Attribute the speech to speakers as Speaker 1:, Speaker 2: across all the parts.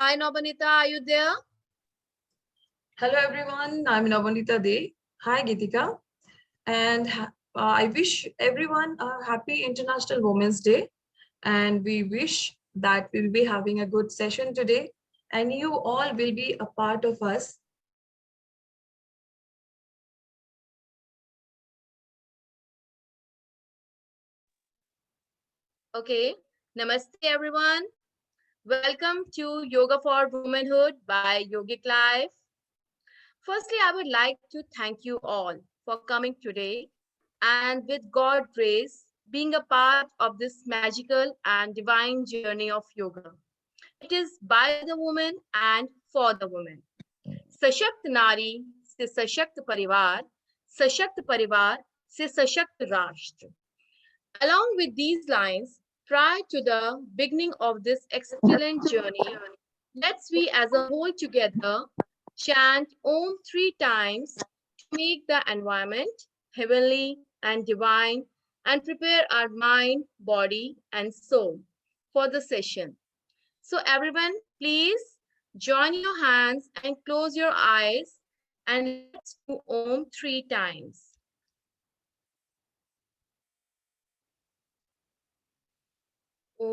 Speaker 1: Hi, Nobhanita, are you there?
Speaker 2: Hello everyone, I'm Navonita De. Hi Geetika, and I wish everyone a happy International Women's Day. And we wish that we'll be having a good session today, and you all will be a part of us.
Speaker 1: Okay. Namaste, everyone. Welcome to Yoga for Womanhood by Yogic Life. Firstly, I would like to thank you all for coming today and with God's grace, being a part of this magical and divine journey of yoga. It is by the woman and for the woman. सशक्त नारी से सशक्त परिवार, सशक्त परिवार से सशक्त राष्ट्र. Along with these lines, prior to the beginning of this excellent journey, let's we as a whole together chant Om 3 times to make the environment heavenly and divine and prepare our mind, body, and soul for the session. So, everyone, please join your hands and close your eyes and let's do Om 3 times. Om.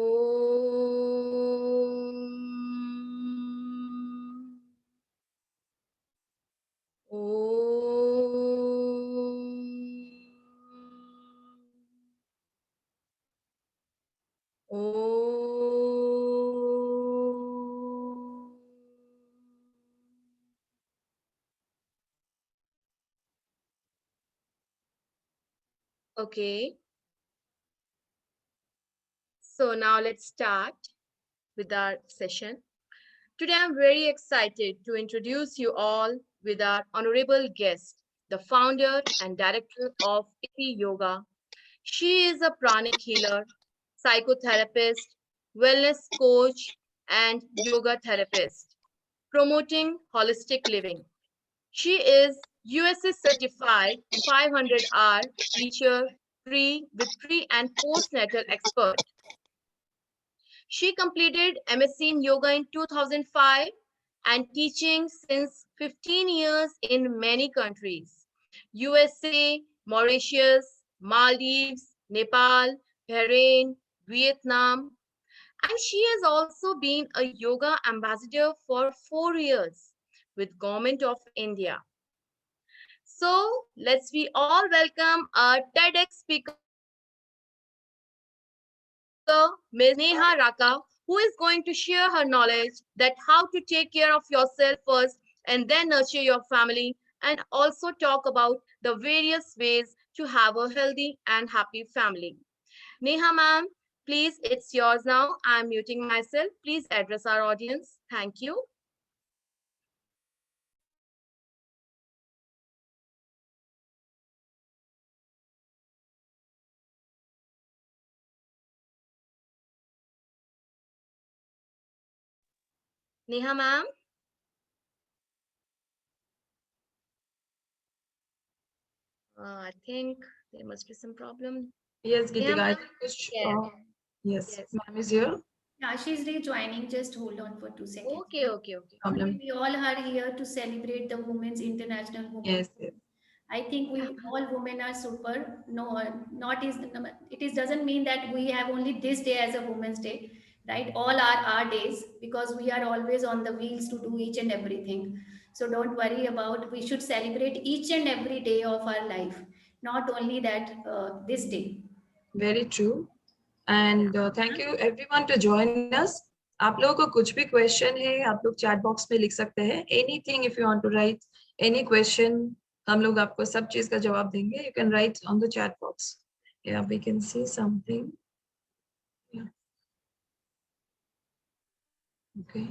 Speaker 1: Om. Om. Okay, so now let's start with our session. Today, I'm very excited to introduce you all with our honorable guest, the founder and director of Iti Yoga. She is a pranic healer, psychotherapist, wellness coach, and yoga therapist, promoting holistic living. She is USA certified 500-hour teacher, with pre and postnatal expert. She completed MSc in Yoga in 2005 and teaching since 15 years in many countries: USA, Mauritius, Maldives, Nepal, Bahrain, Vietnam. And she has also been a yoga ambassador for 4 years with Government of India. So let's we all welcome our TEDx speaker, Ms. Neha Raka, who is going to share her knowledge that how to take care of yourself first and then nurture your family, and also talk about the various ways to have a healthy and happy family. Neha ma'am, please, it's yours now. I'm muting myself. Please address our audience. Thank you. Neha ma'am. I think there must be some problem.
Speaker 2: Yes,
Speaker 1: Neha
Speaker 2: Geetika, I
Speaker 1: ma'am.
Speaker 2: think which,
Speaker 1: Yes.
Speaker 2: yes,
Speaker 1: Yes.
Speaker 2: ma'am is here.
Speaker 3: Yeah, she's rejoining. Just hold on for 2 seconds.
Speaker 1: Okay, okay, okay.
Speaker 2: Problem.
Speaker 3: We all are here to celebrate the Women's International Women.
Speaker 2: Yes, yes.
Speaker 3: I think we all women are super. No, not is it is doesn't mean that we have only this day as a Women's Day, right? All are our days because we are always on the wheels to do each and everything. So don't worry about. We should celebrate each and every day of our life, not only that this day.
Speaker 2: Very true.
Speaker 1: Yeah.
Speaker 2: And thank you everyone to join us. आप लोगों को कुछ भी question है आप लोग chat box में लिख सकते हैं anything if you want to write any question हम लोग आपको सब चीज का जवाब देंगे you can write on the chat box या we can see something okay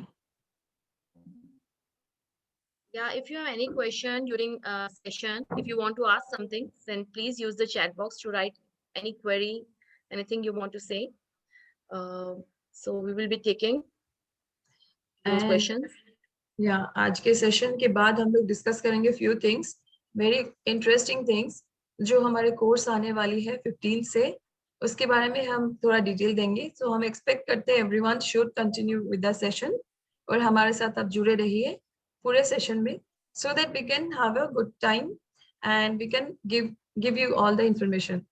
Speaker 1: Yeah, if you have any question during session, if you want to ask something, then please use the chat box to write any query, anything you want to say. Uh, so we will be taking those
Speaker 2: and
Speaker 1: questions.
Speaker 2: या आज के session के बाद हम लोग discuss करेंगे few things very interesting things जो हमारे कोर्स आने वाली है 15 से उसके बारे में हम थोड़ा डिटेल देंगे सो हम एक्सपेक्ट करते हैं everyone should continue with the session और हमारे साथ आप जुड़े रहिए पूरे सेशन में, so that we can have a good time and we can give you all the information.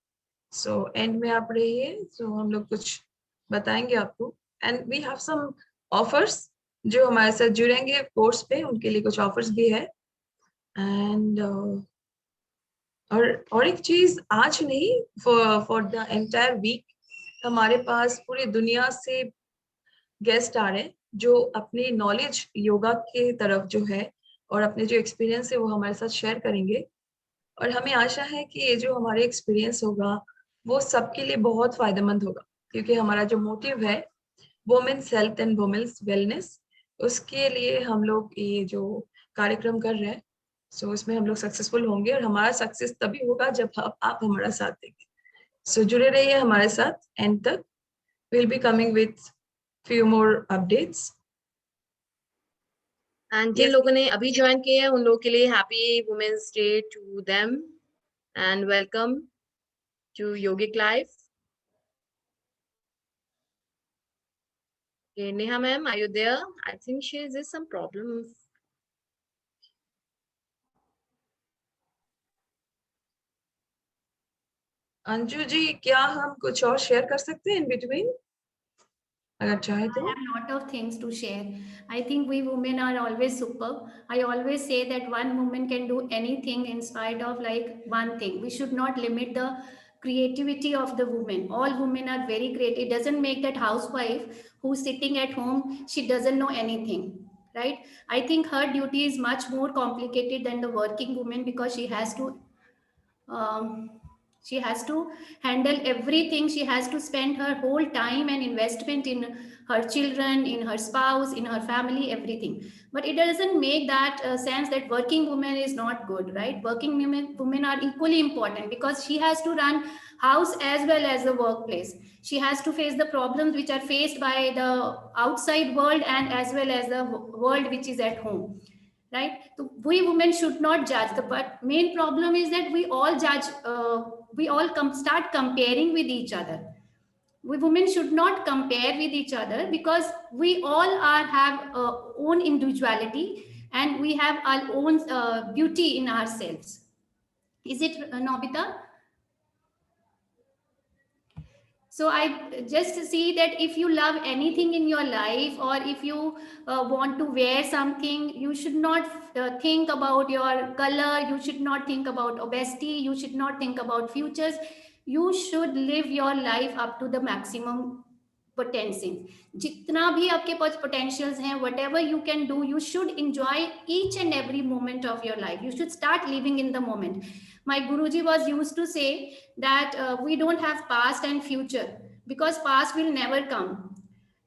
Speaker 2: So end में आप रहिए, so हम लोग कुछ बताएंगे आपको, and we have some offers जो हमारे साथ जुड़ेंगे कोर्स पे, उनके लिए कुछ ऑफर्स भी है। एंड और एक चीज, आज नहीं, फॉर द एंटायर वीक हमारे पास पूरी दुनिया से गेस्ट आ रहे हैं जो अपनी नॉलेज योगा के तरफ जो है और अपने जो एक्सपीरियंस है वो हमारे साथ शेयर करेंगे। और हमें आशा है कि ये जो हमारे एक्सपीरियंस होगा वो सबके लिए बहुत फायदेमंद होगा, क्योंकि हमारा जो मोटिव है women's health and women's wellness, उसके लिए हम लोग ये जो कार्यक्रम कर रहे हैं, सो उसमें हम लोग सक्सेसफुल होंगे। और हमारा सक्सेस तभी होगा जब आप हमारा साथ देंगे। सो जुड़े रहिए हमारे साथ एंड तक। Will be coming with few more updates.
Speaker 1: And जिन
Speaker 2: Yes.
Speaker 1: लोगों ने अभी ज्वाइन किया है उन लोगों के लिए happy women's day to them and welcome to yogic life. Neha ma'am, are you there? I think there's some problem.
Speaker 2: Anju ji, क्या हम कुछ और शेयर कर सकते हैं इन बिटवीन, अगर चाहे
Speaker 3: I
Speaker 2: तो?
Speaker 3: have lot of things to share. I think we women are always superb. I always say that one woman can do anything in spite of like one thing. We should not limit the creativity of the woman. All women are very great. It doesn't make that housewife who's sitting at home, she doesn't know anything, right? I think her duty is much more complicated than the working woman because um, she has to handle everything. She has to spend her whole time and investment in her children, in her spouse, in her family, everything. But it doesn't make that sense that working woman is not good, right? Working women are equally important because she has to run house as well as the workplace. She has to face the problems which are faced by the outside world and as well as the world which is at home, right? So we women should not judge. The but main problem is that we all judge. We all start comparing with each other. We women should not compare with each other because we all are have own individuality and we have our own beauty in ourselves. Is it, Nobita? So I just see that if you love anything in your life or if you want to wear something, you should not think about your color, you should not think about obesity, you should not think about futures. You should live your life up to the maximum potential. जितना भी आपके पास potentials हैं, whatever you can do, you should enjoy each and every moment of your life. You should start living in the moment. My Guruji was used to say that we don't have past and future because past will never come,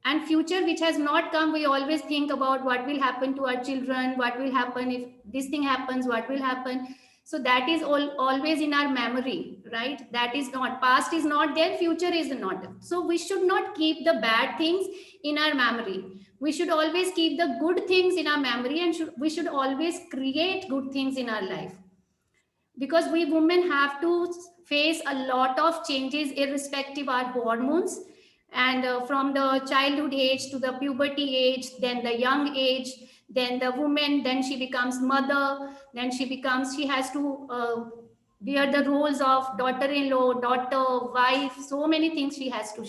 Speaker 3: and future which has not come, we always think about what will happen to our children, what will happen if this thing happens, what will happen. So that is always in our memory, right? That is not, past is not there, future is not there. So we should not keep the bad things in our memory. We should always keep the good things in our memory, and we should always create good things in our life, because we women have to face a lot of changes irrespective our hormones, and from the childhood age to the puberty age, then the young age, then the woman, then she becomes mother, then she has to bear the roles of daughter-in-law, daughter, wife, so many things she has to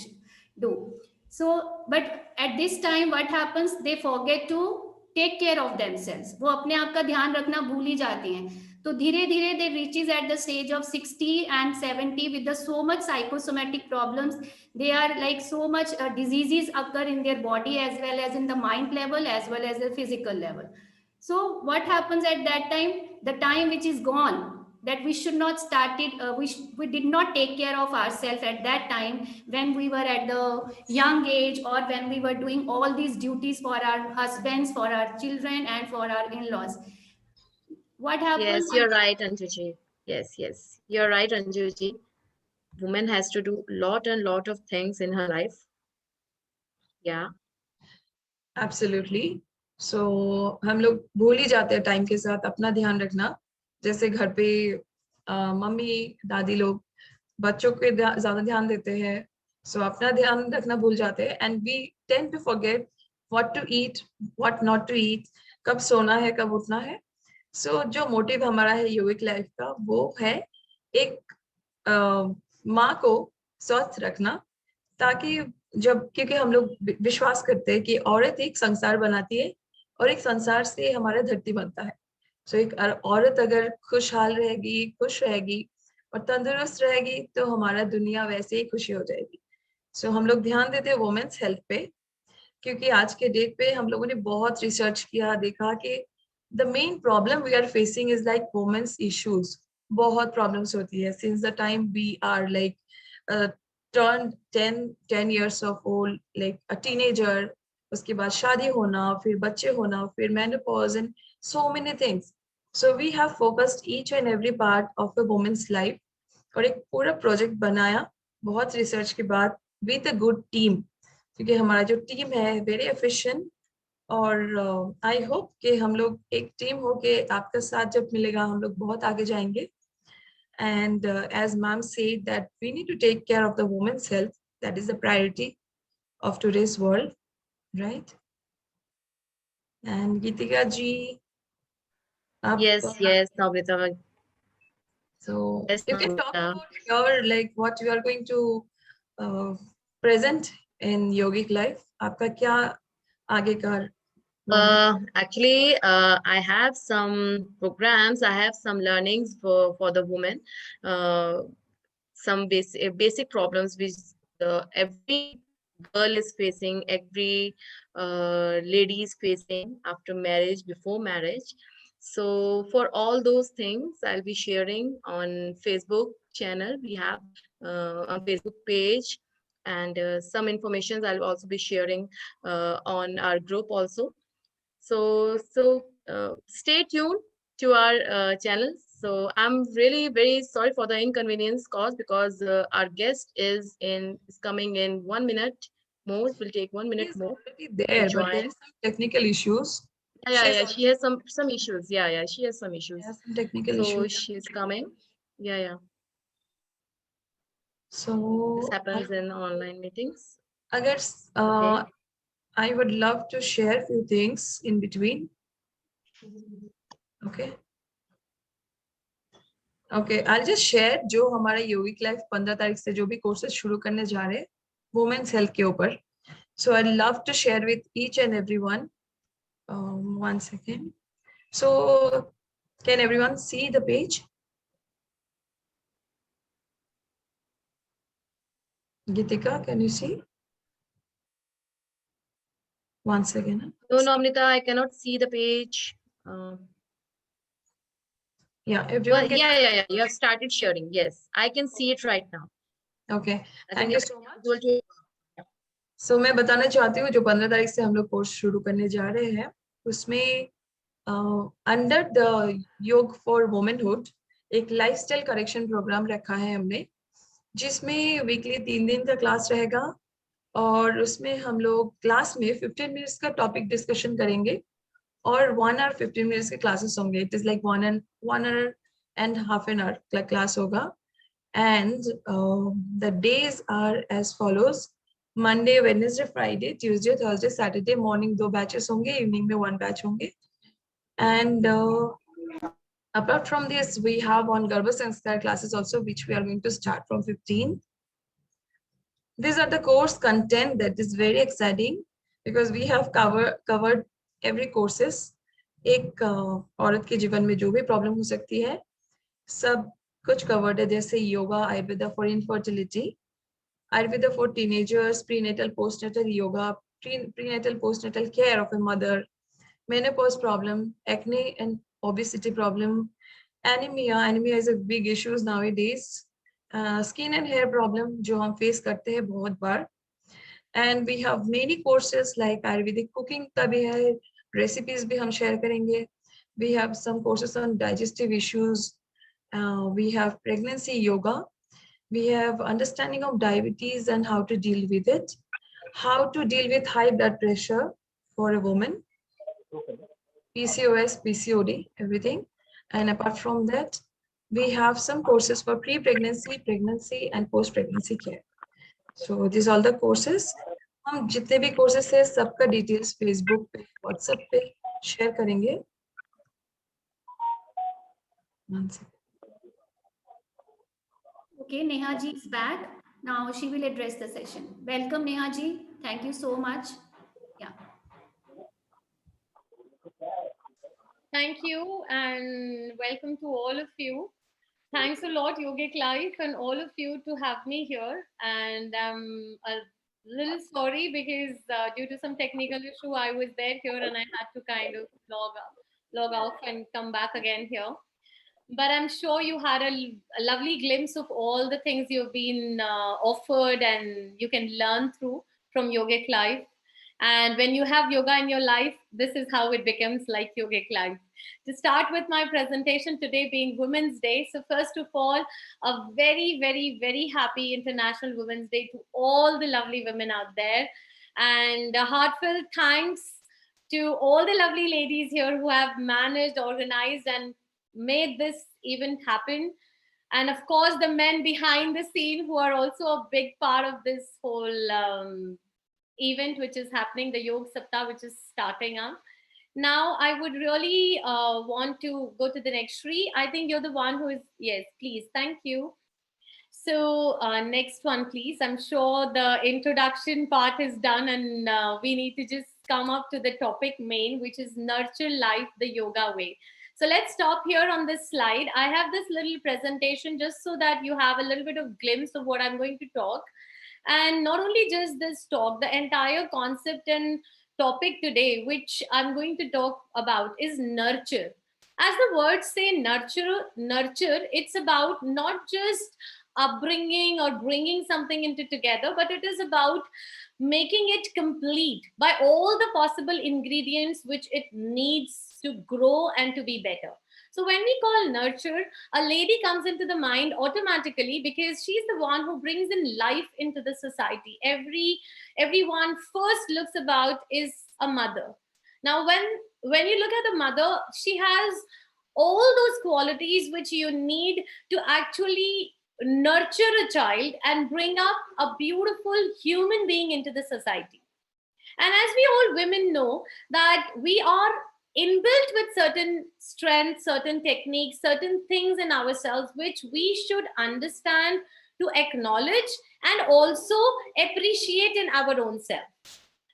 Speaker 3: do. So but at this time what happens, they forget to take care of themselves. वो अपने आप का ध्यान रखना भूल ही जाती हैं. तो धीरे धीरे they reaches at the stage of 60 and 70 with the so much psychosomatic problems. They are like so much diseases occur in their body as well as in the mind level as well as the physical level. So what happens at that time, the time which is gone, that we should not started we did not take care of ourselves at that time when we were at the young age, or when we were doing all these duties for our husbands, for our children and for our in-laws. What happens?
Speaker 1: Yes, you're right, Anjuji. Yes, you're right, Anjuji. Woman has to do lot and lot of things in her life. Yeah.
Speaker 2: Absolutely. So हम लोग भूल ही जाते हैं time के साथ अपना ध्यान रखना। जैसे घर पे मम्मी दादी लोग बच्चों के ज्यादा ध्यान देते हैं, सो अपना ध्यान रखना भूल जाते हैं, and we tend to forget what to eat, what not to eat, कब सोना है, कब उठना है. So जो मोटिव हमारा है योगिक लाइफ का वो है एक माँ को स्वस्थ रखना, ताकि जब, क्योंकि हम लोग विश्वास करते हैं कि औरत एक संसार बनाती है और एक संसार से हमारा धरती बनता है. सो एक औरत अगर खुशहाल रहेगी, खुश रहेगी और तंदुरुस्त रहेगी तो हमारा दुनिया वैसे ही खुशी हो जाएगी. सो हम लोग ध्यान देते हैं वुमेन्स हेल्थ पे, क्योंकि आज के डेट पे हम लोगों ने बहुत रिसर्च किया, देखा कि the main problem we are facing is like women's issues. बहुत प्रॉब्लम्स होती है since the time we are like turn 10 years of old, like a teenager, उसके बाद शादी होना, फिर बच्चे होना, फिर menopause and so many things. So we have focused each and every part of a woman's life और एक पूरा प्रोजेक्ट बनाया बहुत रिसर्च के बाद विद अ गुड टीम, क्योंकि हमारा जो टीम है वेरी एफिशिएंट. और आई होप कि हम लोग एक टीम हो के आपका साथ जब मिलेगा हम लोग बहुत आगे जाएंगे. And as ma'am said that we need to take care of the woman's health. That is the priority of today's world, right? And Geetika ji,
Speaker 1: Yes, yes, Navnita.
Speaker 2: so
Speaker 1: Yes,
Speaker 2: you can talk
Speaker 1: Navnita.
Speaker 2: about your, like, what you are going to uh, present in yogic life. आपका क्या आगे का
Speaker 1: Actually, I have some programs. I have some learnings for the women. Some basic problems which every girl is facing, every lady is facing after marriage, before marriage. So for all those things, I'll be sharing on Facebook channel. We have on Facebook page, and some information I'll also be sharing on our group also. So stay tuned to our channel. So I'm really very sorry for the inconvenience caused, because our guest is coming in 1 minute more. It will take 1 minute
Speaker 2: is
Speaker 1: more
Speaker 2: already
Speaker 1: to
Speaker 2: there, but there
Speaker 1: join.
Speaker 2: is some technical issues.
Speaker 1: Yeah. She has some issues. Yeah. She has some
Speaker 2: She
Speaker 1: issues.
Speaker 2: has some technical
Speaker 1: So
Speaker 2: issues.
Speaker 1: she's coming. Yeah. This
Speaker 2: So
Speaker 1: happens in online meetings.
Speaker 2: अगर
Speaker 1: Okay.
Speaker 2: I would love to share few things in between. Okay. Okay, I'll just share जो हमारा योगिक life 15 तारीख से जो भी courses शुरू करने जा रहे हैं वुमेन्स हेल्थ के ऊपर. So I'd love to share with each and everyone. 1 second. So can everyone see the page? Gitika, can you see? 1 second.
Speaker 1: No, Amrita, I cannot see the page.
Speaker 2: Yeah,
Speaker 1: Well,
Speaker 2: everyone can.
Speaker 1: yeah. You have started sharing. Yes, I can see it right now.
Speaker 2: Okay,
Speaker 1: I
Speaker 2: thank
Speaker 1: think
Speaker 2: you
Speaker 1: it's
Speaker 2: so much.
Speaker 1: visible to-
Speaker 2: So मैं बताना चाहती हूँ जो 15 तारीख से हम लोग course शुरू करने जा रहे हैं उसमें अंडर द योग फॉर वुमेनहुड एक लाइफस्टाइल करेक्शन प्रोग्राम रखा है हमने, जिसमें वीकली 3 दिन का क्लास रहेगा. और उसमें हम लोग क्लास में 15 मिनट्स का टॉपिक डिस्कशन करेंगे और 1 hour 15 मिनट्स के क्लासेस होंगे. It is like 1 hour and half class होगा. And the days are as follows: Monday, Wednesday, Friday, Tuesday, Thursday, Saturday morning 2 batches होंगे, इवनिंग में 1 बैच होंगे. And apart from this, we have on Garbha Sanskar classes also, which we are going to start from 15. These are the course content that is very exciting because we have covered every courses. एक औरत के जीवन में जो भी problem हो सकती है सब कुछ कवर्ड है, जैसे yoga, Ayurveda for infertility, Ayurveda for teenagers, prenatal postnatal yoga, prenatal postnatal care of a mother, menopause problem, acne and obesity problem, anemia is a big issue nowadays, skin and hair problem जो हम फेस करते हैं बहुत बार. And we have many courses like Ayurvedic cooking का भी है, recipes भी हम share करेंगे. We have some courses on digestive issues. We have pregnancy yoga. We have understanding of diabetes and how to deal with it. How to deal with high blood pressure for a woman. PCOS, PCOD, everything. And apart from that, we have some courses for pre-pregnancy, pregnancy, and post-pregnancy care. So these are all the courses. हम जितने भी courses है सबका details Facebook पे, WhatsApp पे share करेंगे।
Speaker 3: Okay, Neha ji is back. Now she will address the session. Welcome, Neha ji. Thank you so much. Yeah.
Speaker 1: Thank you and welcome to all of you. Thanks a lot, Yogic Life, and all of you to have me here. And I'm a little sorry because due to some technical issue, I was there here and I had to kind of log off and come back again here. But I'm sure you had a lovely glimpse of all the things you've been offered and you can learn through from Yogic Life. And when you have yoga in your life, this is how it becomes like Yogic Life. To start with my presentation today being Women's Day. So, first of all, a very, very, very happy International Women's Day to all the lovely women out there. And a heartfelt thanks to all the lovely ladies here who have managed, organized, and made this event happen. And of course, the men behind the scene who are also a big part of this whole event, which is happening, the YogSaptah, which is starting up. Now, I would really want to go to the next Shri. I think you're the one who is, yes, please, thank you. So, next one, please. I'm sure the introduction part is done, and we need to just come up to the topic main, which is nurture life the yoga way. So, let's stop here on this slide. I have this little presentation just so that you have a little bit of glimpse of what I'm going to talk. And not only just this talk, the entire concept and topic today, which I'm going to talk about, is nurture. As the words say, nurture, it's about not just upbringing or bringing something into together, but it is about making it complete by all the possible ingredients which it needs to grow and to be better. So when we call nurture, a lady comes into the mind automatically because she's the one who brings in life into the society. Everyone first looks about is a mother. Now when you look at the mother, she has all those qualities which you need to actually nurture a child and bring up a beautiful human being into the society. And as we all women know, that we are inbuilt with certain strengths, certain techniques, certain things in ourselves which we should understand, to acknowledge, and also appreciate in our own self.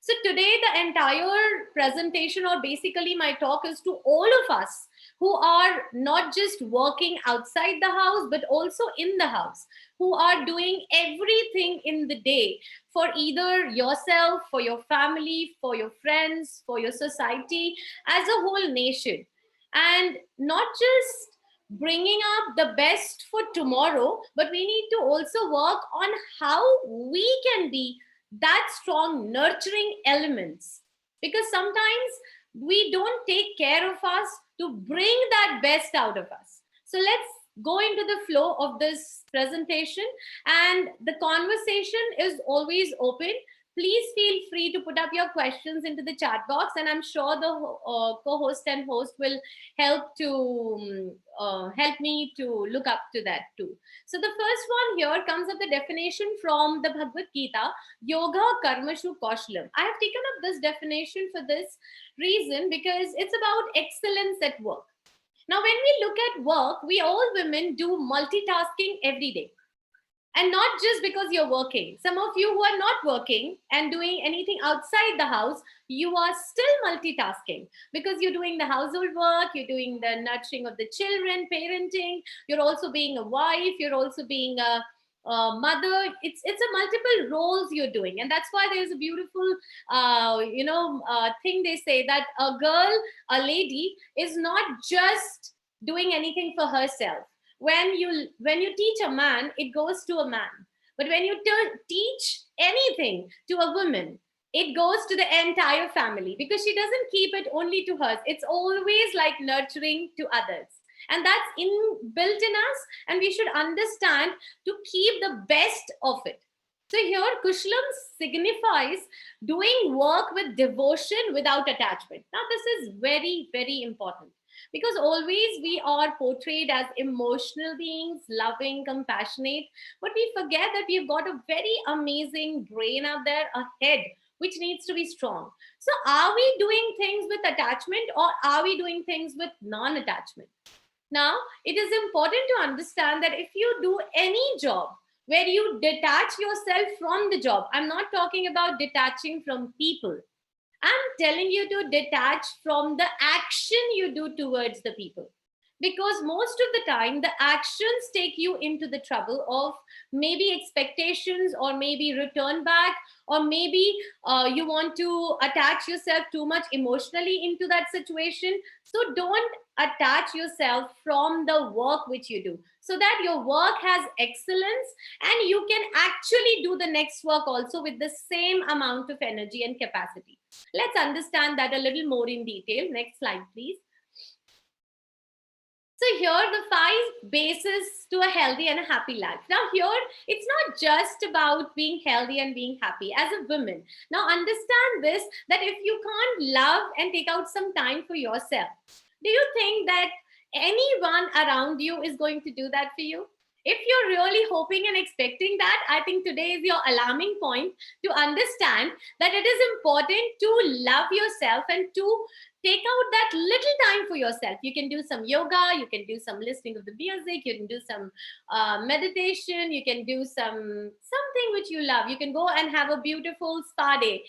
Speaker 1: So today, the entire presentation, or basically my talk, is to all of us who are not just working outside the house, but also in the house, who are doing everything in the day for either yourself, for your family, for your friends, for your society, as a whole nation. And not just bringing up the best for tomorrow, but we need to also work on how we can be that strong nurturing elements, because sometimes we don't take care of us to bring that best out of us. So let's go into the flow of this presentation, and the conversation is always open. Please feel free to put up your questions into the chat box, and I'm sure the co-host and host will help me to look up to that too. So the first one here comes up the definition from the Bhagavad Gita, Yoga Karmashu Kaushlam. I have taken up this definition for this reason because it's about excellence at work. Now, when we look at work, we all women do multitasking every day. And not just because you're working. Some of you who are not working and doing anything outside the house, you are still multitasking because you're doing the household work, you're doing the nurturing of the children, parenting, you're also being a wife, you're also being a mother. It's a multiple roles you're doing, and that's why there's a beautiful thing they say, that a girl, a lady, is not just doing anything for herself. When you teach a man, it goes to a man, but when you teach anything to a woman, it goes to the entire family, because she doesn't keep it only to hers. It's always like nurturing to others, and that's inbuilt in us, and we should understand to keep the best of it. So here kushlam signifies doing work with devotion without attachment. Now this is very, very important, because always we are portrayed as emotional beings, loving, compassionate, but we forget that we've got a very amazing brain out there, a head
Speaker 4: which needs to be strong. So are we doing things with attachment, or are we doing things with non-attachment? Now, it is important to understand that if you do any job where you detach yourself from the job, I'm not talking about detaching from people. I'm telling you to detach from the action you do towards the people. Because most of the time, the actions take you into the trouble of maybe expectations, or maybe return back, or maybe you want to attach yourself too much emotionally into that situation. So don't attach yourself from the work which you do, so that your work has excellence and you can actually do the next work also with the same amount of energy and capacity. Let's understand that a little more in detail. Next slide, please. So here are the 5 bases to a healthy and a happy life. Now here, it's not just about being healthy and being happy as a woman. Now understand this, that if you can't love and take out some time for yourself, do you think that anyone around you is going to do that for you? If you're really hoping and expecting that, I think today is your alarming point to understand that it is important to love yourself and to take out that little time for yourself. You can do some yoga, you can do some listening of the music, you can do some meditation, you can do something which you love. You can go and have a beautiful spa day,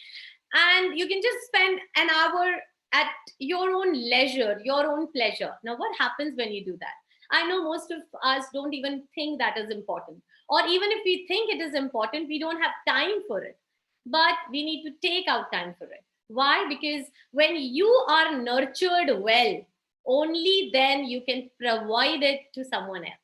Speaker 4: and you can just spend an hour at your own leisure, your own pleasure. Now, what happens when you do that? I know most of us don't even think that is important, or even if we think it is important, we don't have time for it. But we need to take out time for it. Why? Because when you are nurtured well, only then you can provide it to someone else.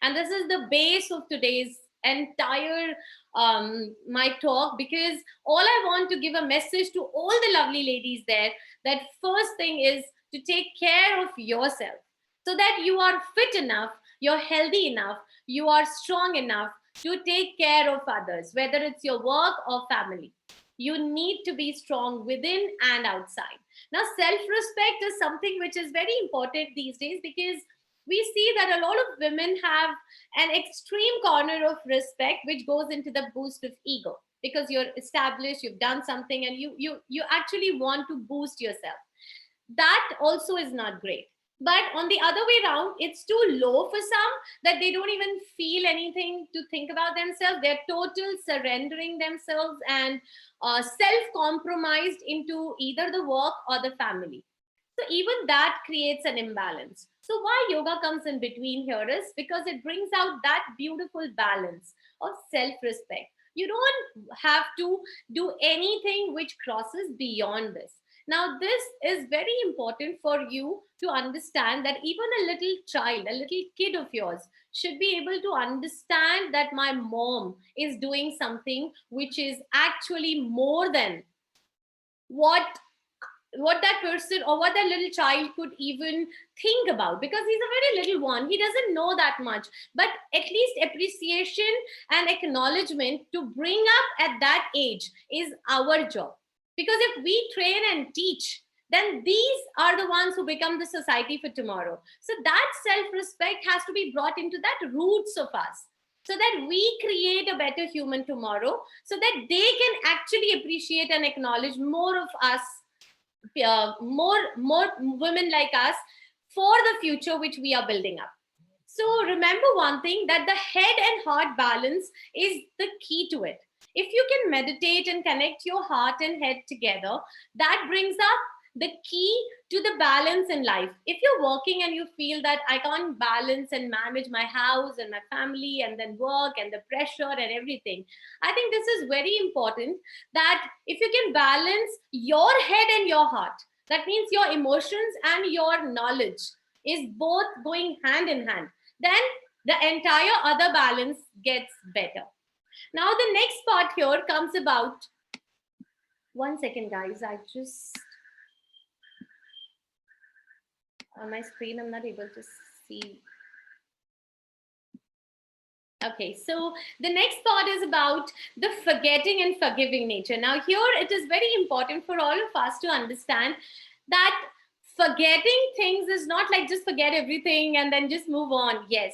Speaker 4: And this is the base of today's entire my talk, because all I want to give a message to all the lovely ladies there, that first thing is to take care of yourself, so that you are fit enough, you're healthy enough, you are strong enough to take care of others, whether it's your work or family. You need to be strong within and outside. Now, self-respect is something which is very important these days, because we see that a lot of women have an extreme corner of respect which goes into the boost of ego, because you're established, you've done something, and you actually want to boost yourself. That also is not great. But on the other way around, it's too low for some, that they don't even feel anything to think about themselves. They're total surrendering themselves and self-compromised into either the work or the family. So even that creates an imbalance. So why yoga comes in between here is because it brings out that beautiful balance of self-respect. You don't have to do anything which crosses beyond this. Now, this is very important for you to understand, that even a little child, a little kid of yours, should be able to understand that my mom is doing something which is actually more than what that person or what that little child could even think about, because he's a very little one, he doesn't know that much. But at least appreciation and acknowledgement to bring up at that age is our job. Because if we train and teach, then these are the ones who become the society for tomorrow. So that self-respect has to be brought into that roots of us, so that we create a better human tomorrow, so that they can actually appreciate and acknowledge more of us, more women like us, for the future which we are building up. So remember one thing, that the head and heart balance is the key to it. If you can meditate and connect your heart and head together, that brings up the key to the balance in life. If you're working and you feel that I can't balance and manage my house and my family and then work and the pressure and everything, I think this is very important, that if you can balance your head and your heart, that means your emotions and your knowledge is both going hand in hand, then the entire other balance gets better. Now, the next part here comes about. One second, guys. I just on my screen, I'm not able to see. Okay, so the next part is about the forgetting and forgiving nature. Now, here it is very important for all of us to understand that forgetting things is not like just forget everything and then just move on. Yes,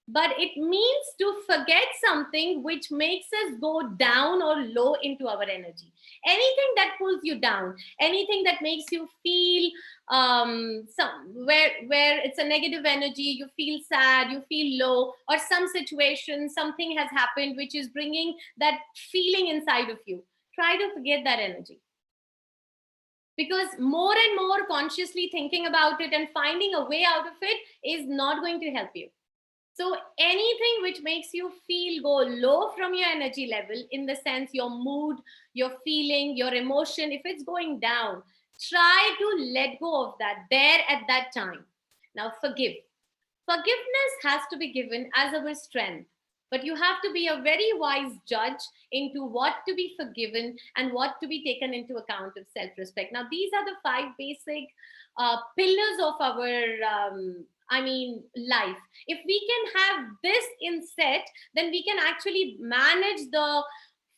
Speaker 4: but it means to forget something which makes us go down or low into our energy. Anything that pulls you down, anything that makes you feel where it's a negative energy, you feel sad, you feel low, or some situation, something has happened which is bringing that feeling inside of you. Try to forget that energy, because more and more consciously thinking about it and finding a way out of it is not going to help you. So anything which makes you feel go low from your energy level, in the sense your mood, your feeling, your emotion, if it's going down, try to let go of that there at that time. Now forgive. Forgiveness has to be given as our strength, but you have to be a very wise judge into what to be forgiven and what to be taken into account of self-respect. Now these are the 5 basic pillars of our life. If we can have this in set, then we can actually manage the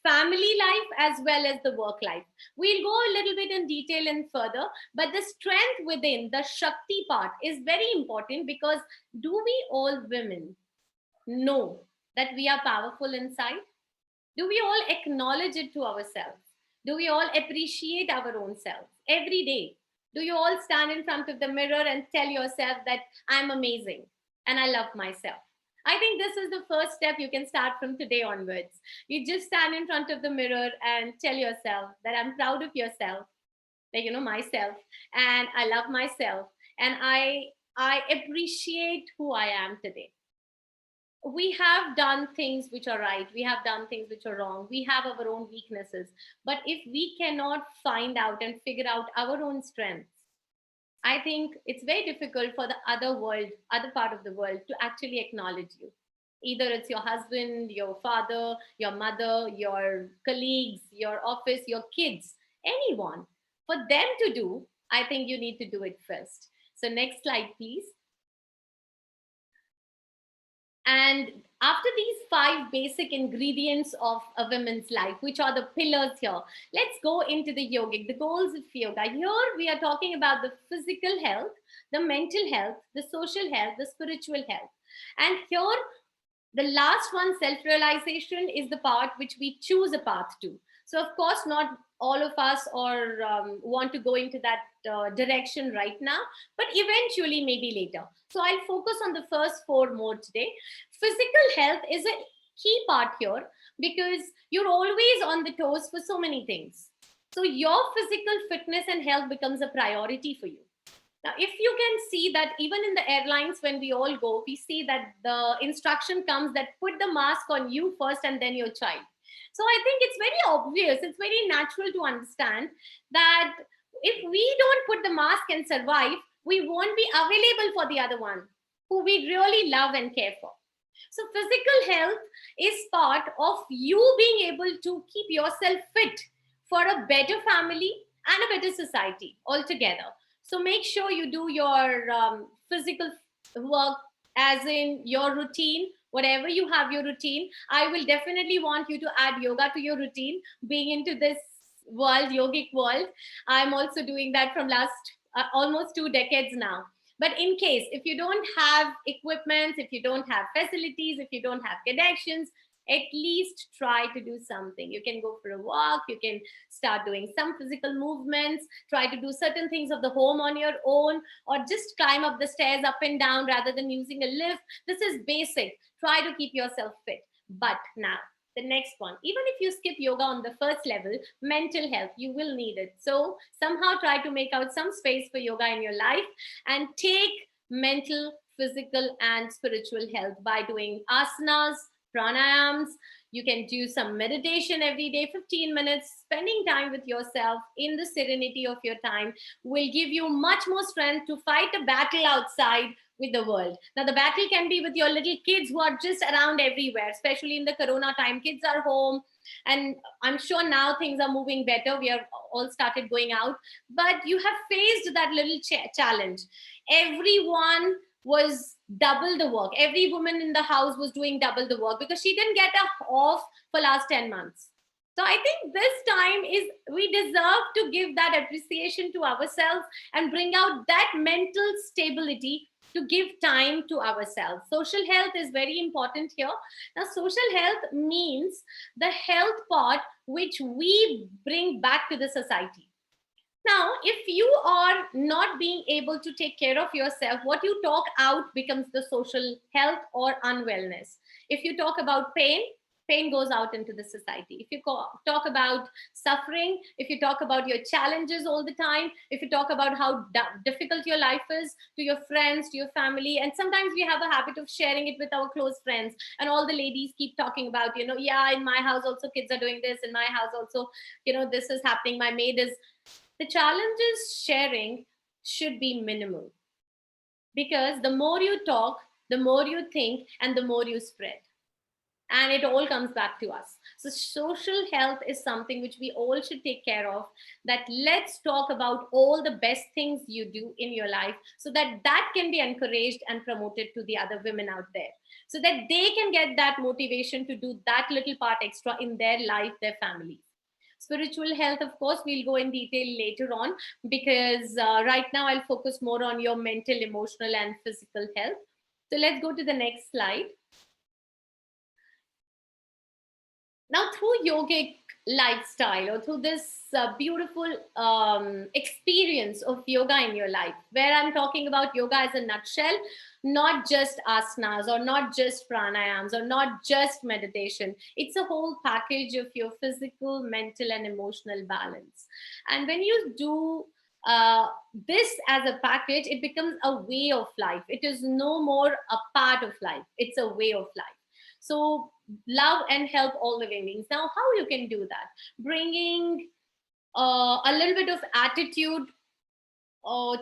Speaker 4: family life as well as the work life. We'll go a little bit in detail and further, but the strength within the Shakti part is very important, because do we all women know that we are powerful inside? Do we all acknowledge it to ourselves? Do we all appreciate our own selves every day? Do you all stand in front of the mirror and tell yourself that I'm amazing and I love myself? I think this is the first step you can start from today onwards. You just stand in front of the mirror and tell yourself that I'm proud of yourself, like, myself, and I love myself, and I appreciate who I am today. We have done things which are right, we have done things which are wrong, we have our own weaknesses, but if we cannot find out and figure out our own strengths, I think it's very difficult for the other part of the world to actually acknowledge you. Either it's your husband, your father, your mother, your colleagues, your office, your kids, anyone. For them to do, I think you need to do it first. So next slide, please. And after these 5 basic ingredients of a woman's life, which are the pillars here, let's go into the yogic, the goals of yoga. Here we are talking about the physical health, the mental health, the social health, the spiritual health. And here, the last one, self-realization, is the part which we choose a path to. So of course, not all of us want to go into that direction right now, but eventually, maybe later. So I'll focus on the first 4 more today. Physical health is a key part here, because you're always on the toes for so many things. So your physical fitness and health becomes a priority for you. Now, if you can see that even in the airlines, when we all go, we see that the instruction comes that put the mask on you first and then your child. So I think it's very obvious, it's very natural to understand that if we don't put the mask and survive, we won't be available for the other one who we really love and care for. So physical health is part of you being able to keep yourself fit for a better family and a better society altogether. So make sure you do your physical work, as in your routine, whatever you have your routine. I will definitely want you to add yoga to your routine, being into this world, yogic world. I'm also doing that from last almost 2 decades now. But in case, if you don't have equipment, if you don't have facilities, if you don't have connections, at least try to do something. You can go for a walk, you can start doing some physical movements, try to do certain things of the home on your own, or just climb up the stairs up and down rather than using a lift. This is basic. Try to keep yourself fit. But now, the next one, even if you skip yoga on the first level, mental health, you will need it. So somehow try to make out some space for yoga in your life and take mental, physical, and spiritual health by doing asanas, pranayams. You can do some meditation every day, 15 minutes. Spending time with yourself in the serenity of your time will give you much more strength to fight a battle outside with the world. Now, the battle can be with your little kids who are just around everywhere, especially in the corona time. Kids are home, and I'm sure now things are moving better. We have all started going out, but you have faced that little challenge. Everyone was double the work. Every woman in the house was doing double the work because she didn't get a off for last 10 months. So I think this time is, we deserve to give that appreciation to ourselves and bring out that mental stability to give time to ourselves. Social health is very important here. Now, social health means the health part which we bring back to the society. Now, if you are not being able to take care of yourself, what you talk out becomes the social health or unwellness. If you talk about pain, pain goes out into the society. If you talk about suffering, if you talk about your challenges all the time, if you talk about how difficult your life is to your friends, to your family, and sometimes we have a habit of sharing it with our close friends, and all the ladies keep talking about, yeah, in my house also kids are doing this, in my house also, this is happening, my maid is. The challenge is sharing should be minimal, because the more you talk, the more you think, and the more you spread. And it all comes back to us. So social health is something which we all should take care of. That let's talk about all the best things you do in your life, so that that can be encouraged and promoted to the other women out there, so that they can get that motivation to do that little part extra in their life, their family. Spiritual health, of course, we'll go in detail later on, because right now I'll focus more on your mental, emotional, and physical health. So let's go to the next slide. Now, through yogic lifestyle, or through this beautiful experience of yoga in your life, where I'm talking about yoga as a nutshell, not just asanas, or not just pranayams, or not just meditation. It's a whole package of your physical, mental, and emotional balance. And when you do this as a package, it becomes a way of life. It is no more a part of life, it's a way of life. So love and help all living beings. Now, how you can do that? Bringing a little bit of attitude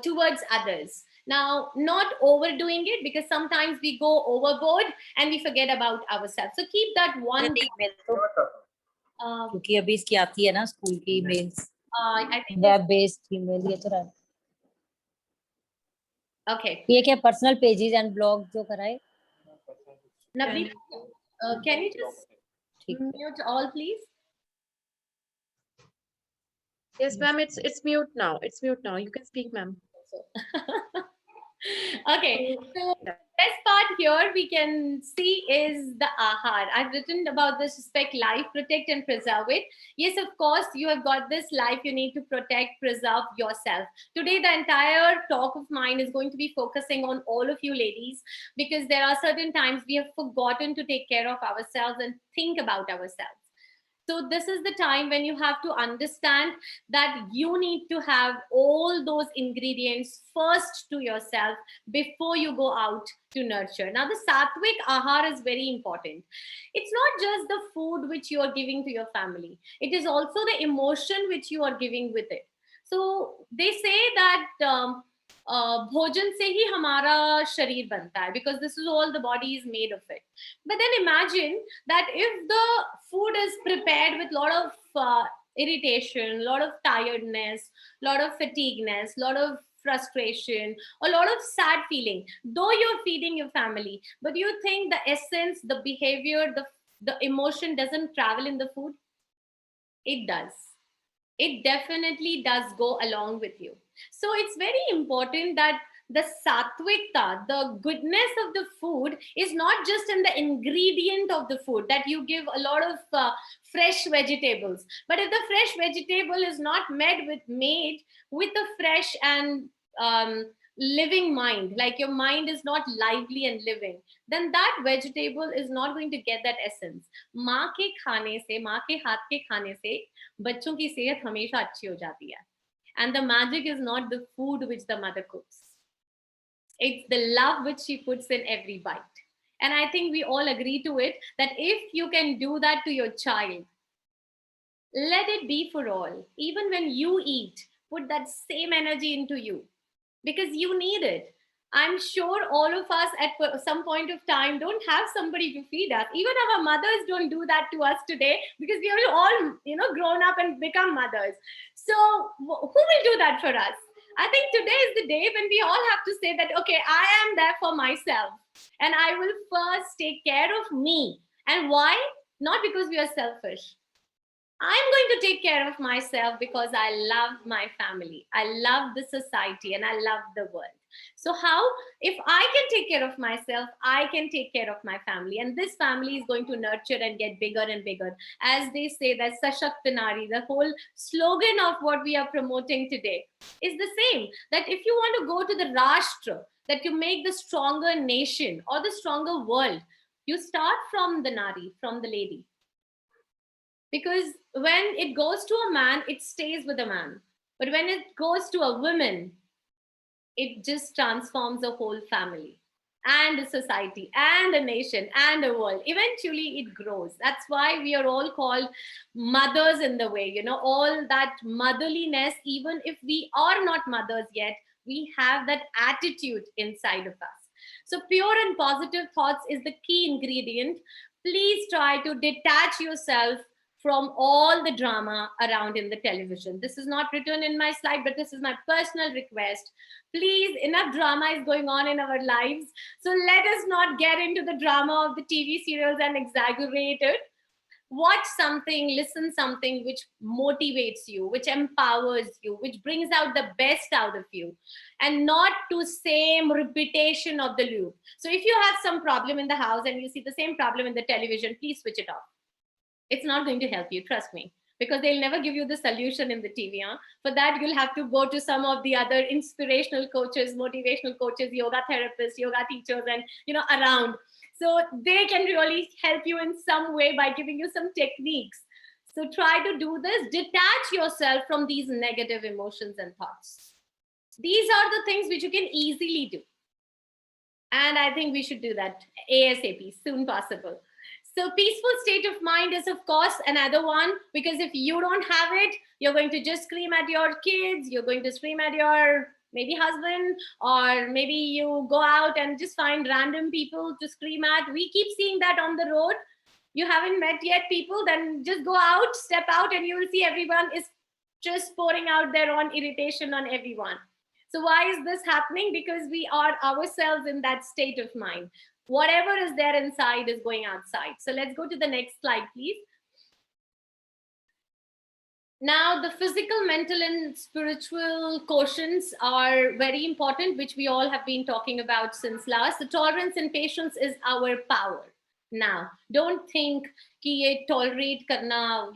Speaker 4: towards others. Now, not overdoing it, because sometimes we go overboard and we forget about ourselves. So keep that one.
Speaker 5: क्योंकि अभी इसकी आती है ना school की emails,
Speaker 4: I think
Speaker 5: web based email ये तो रहा.
Speaker 4: Okay.
Speaker 5: ये क्या पर्सनल पेजेस एंड ब्लॉग जो कराए?
Speaker 4: Navneet, can you just mute all, please?
Speaker 1: Yes, ma'am. It's mute now. It's mute now. You can speak, ma'am.
Speaker 4: Okay, so best part here we can see is the ahar. I've written about this: respect life, protect and preserve it. Yes, of course, you have got this life, you need to protect, preserve yourself. Today, the entire talk of mine is going to be focusing on all of you ladies, because there are certain times we have forgotten to take care of ourselves and think about ourselves. So this is the time when you have to understand that you need to have all those ingredients first to yourself before you go out to nurture. Now, the sattvic ahar is very important. It's not just the food which you are giving to your family. It is also the emotion which you are giving with it. So they say that भोजन से ही हमारा शरीर बनता है, because this is all the body is made of it. But then imagine that if the food is prepared with a lot of irritation, a lot of tiredness, a lot of fatigueness, a lot of frustration, a lot of sad feeling, though you're feeding your family, but you think the essence, the behavior, the emotion doesn't travel in the food? It does. It definitely does go along with you. So it's very important that the sattvikta, the goodness of the food, is not just in the ingredient of the food, that you give a lot of fresh vegetables. But if the fresh vegetable is not made with a fresh and living mind, like your mind is not lively and living, then that vegetable is not going to get that essence. माँ के खाने से, माँ के हाथ के खाने से बच्चों की सेहत हमेशा अच्छी हो जाती है. And the magic is not the food which the mother cooks. It's the love which she puts in every bite. And I think we all agree to it, that if you can do that to your child, let it be for all. Even when you eat, put that same energy into you, because you need it. I'm sure all of us at some point of time don't have somebody to feed us. Even our mothers don't do that to us today, because we are all, grown up and become mothers. So who will do that for us? I think today is the day when we all have to say that, okay, I am there for myself, and I will first take care of me. And why? Not because we are selfish. I'm going to take care of myself because I love my family, I love the society, and I love the world. So how, if I can take care of myself, I can take care of my family, and this family is going to nurture and get bigger and bigger. As they say, that Sashakt Nari, the whole slogan of what we are promoting today is the same, that if you want to go to the Rashtra, that you make the stronger nation or the stronger world, you start from the Nari, from the lady. Because when it goes to a man, it stays with a man. But when it goes to a woman, it just transforms a whole family and a society and a nation and a world. Eventually, it grows. That's why we are all called mothers in the way, all that motherliness, even if we are not mothers yet, we have that attitude inside of us. So, pure and positive thoughts is the key ingredient. Please try to detach yourself from all the drama around in the television. This is not written in my slide, but this is my personal request. Please, enough drama is going on in our lives. So let us not get into the drama of the TV serials and exaggerate it. Watch something, listen something which motivates you, which empowers you, which brings out the best out of you, and not to same repetition of the loop. So if you have some problem in the house and you see the same problem in the television, please switch it off. It's not going to help you, trust me, because they'll never give you the solution in the TV. For that, you'll have to go to some of the other inspirational coaches, motivational coaches, yoga therapists, yoga teachers, and around. So they can really help you in some way by giving you some techniques. So try to do this. Detach yourself from these negative emotions and thoughts. These are the things which you can easily do. And I think we should do that ASAP, soon possible. So peaceful state of mind is, of course, another one, because if you don't have it, you're going to just scream at your kids, you're going to scream at your maybe husband, or maybe you go out and just find random people to scream at. We keep seeing that on the road. You haven't met yet people, then just go out, step out, and you will see everyone is just pouring out their own irritation on everyone. So why is this happening? Because we are ourselves in that state of mind. Whatever is there inside is going outside. So let's go to the next slide, please. Now, the physical, mental, and spiritual quotients are very important, which we all have been talking about since last. The tolerance and patience is our power. Now, don't think ki tolerate karna,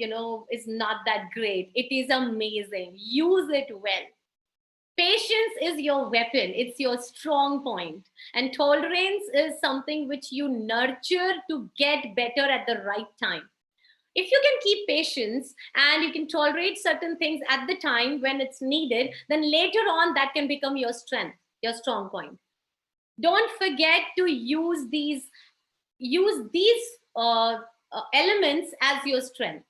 Speaker 4: is not that great. It is amazing. Use it well. Patience is your weapon. It's your strong point. And tolerance is something which you nurture to get better at the right time. If you can keep patience and you can tolerate certain things at the time when it's needed, then later on that can become your strength, your strong point. Don't forget to use these elements as your strength.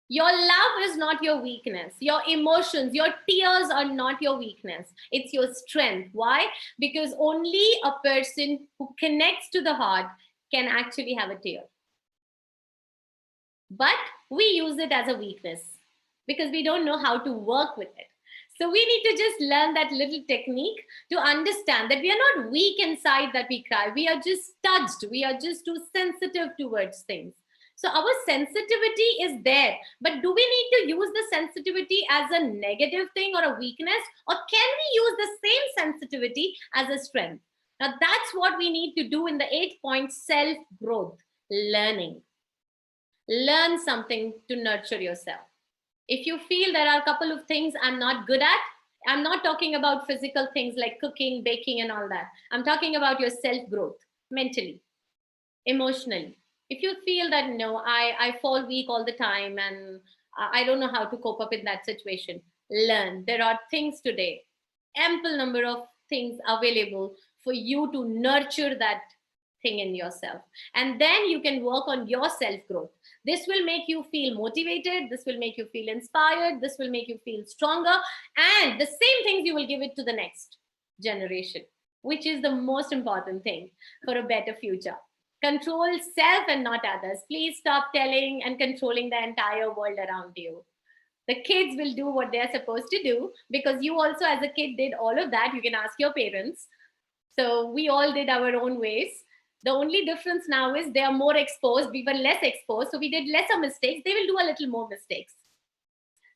Speaker 4: Your love is not your weakness. Your emotions, your tears are not your weakness. It's your strength. Why? Because only a person who connects to the heart can actually have a tear. But we use it as a weakness because we don't know how to work with it. So we need to just learn that little technique to understand that we are not weak inside that we cry. We are just touched. We are just too sensitive towards things. So our sensitivity is there, but do we need to use the sensitivity as a negative thing or a weakness, or can we use the same sensitivity as a strength? Now that's what we need to do in the 8-point self-growth, learning. Learn something to nurture yourself. If you feel there are a couple of things I'm not good at, I'm not talking about physical things like cooking, baking, and all that. I'm talking about your self-growth, mentally, emotionally. If you feel that, no, I fall weak all the time and I don't know how to cope up in that situation, learn. There are things today, ample number of things available for you to nurture that thing in yourself. And then you can work on your self-growth. This will make you feel motivated. This will make you feel inspired. This will make you feel stronger. And the same things you will give it to the next generation, which is the most important thing for a better future. Control self and not others. Please stop telling and controlling the entire world around you. The kids will do what they're supposed to do because you also as a kid did all of that. You can ask your parents. So we all did our own ways. The only difference now is they are more exposed. We were less exposed, so we did lesser mistakes. They will do a little more mistakes.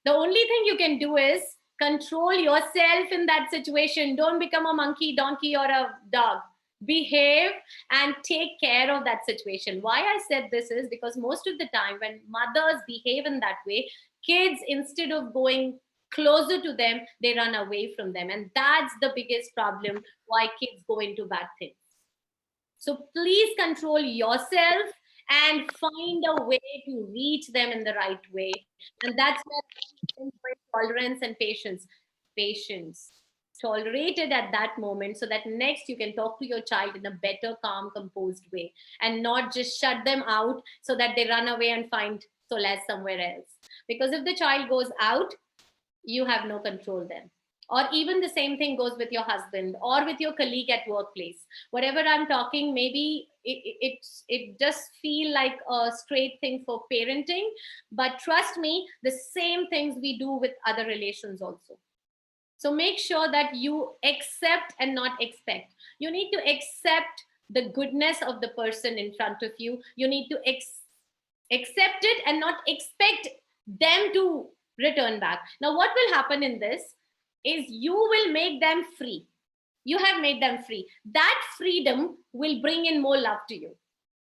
Speaker 4: The only thing you can do is control yourself in that situation. Don't become a monkey, donkey, or a dog. Behave and take care of that situation. Why I said this is because most of the time when mothers behave in that way, kids, instead of going closer to them, they run away from them. And that's the biggest problem why kids go into bad things. So please control yourself and find a way to reach them in the right way. And that's where tolerance and patience. Patience. Tolerate it at that moment so that next you can talk to your child in a better, calm, composed way and not just shut them out so that they run away and find solace somewhere else. Because if the child goes out, you have no control then. Or even the same thing goes with your husband or with your colleague at workplace. Whatever I'm talking, maybe it does feel like a straight thing for parenting, but trust me, the same things we do with other relations also. So make sure that you accept and not expect. You need to accept the goodness of the person in front of you. You need to accept it and not expect them to return back. Now, what will happen in this is you will make them free. You have made them free. That freedom will bring in more love to you.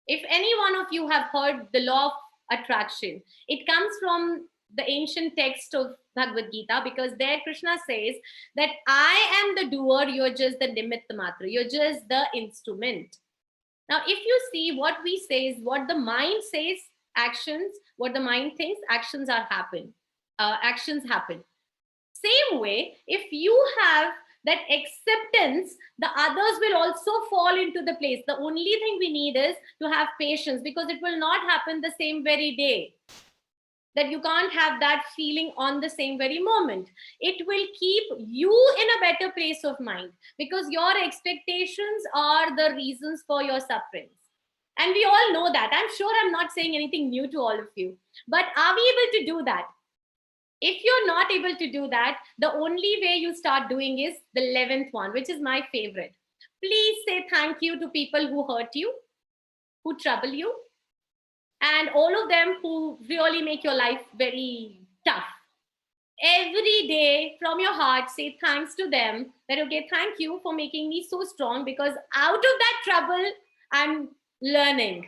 Speaker 4: If any one of you have heard the law of attraction, it comes from the ancient text of Bhagavad Gita, because there Krishna says that I am the doer, you're just the nimitta matra, you're just the instrument. Now, if you see, what we say is what the mind says, actions, what the mind thinks, actions happen. Same way, if you have that acceptance, the others will also fall into the place. The only thing we need is to have patience, because it will not happen the same very day. That you can't have that feeling on the same very moment. It will keep you in a better place of mind, because your expectations are the reasons for your sufferings. And we all know that. I'm sure I'm not saying anything new to all of you. But are we able to do that? If you're not able to do that, the only way you start doing is the 11th one, which is my favorite. Please say thank you to people who hurt you, who trouble you, and all of them who really make your life very tough. Every day from your heart, say thanks to them, that, okay, thank you for making me so strong, because out of that trouble, I'm learning.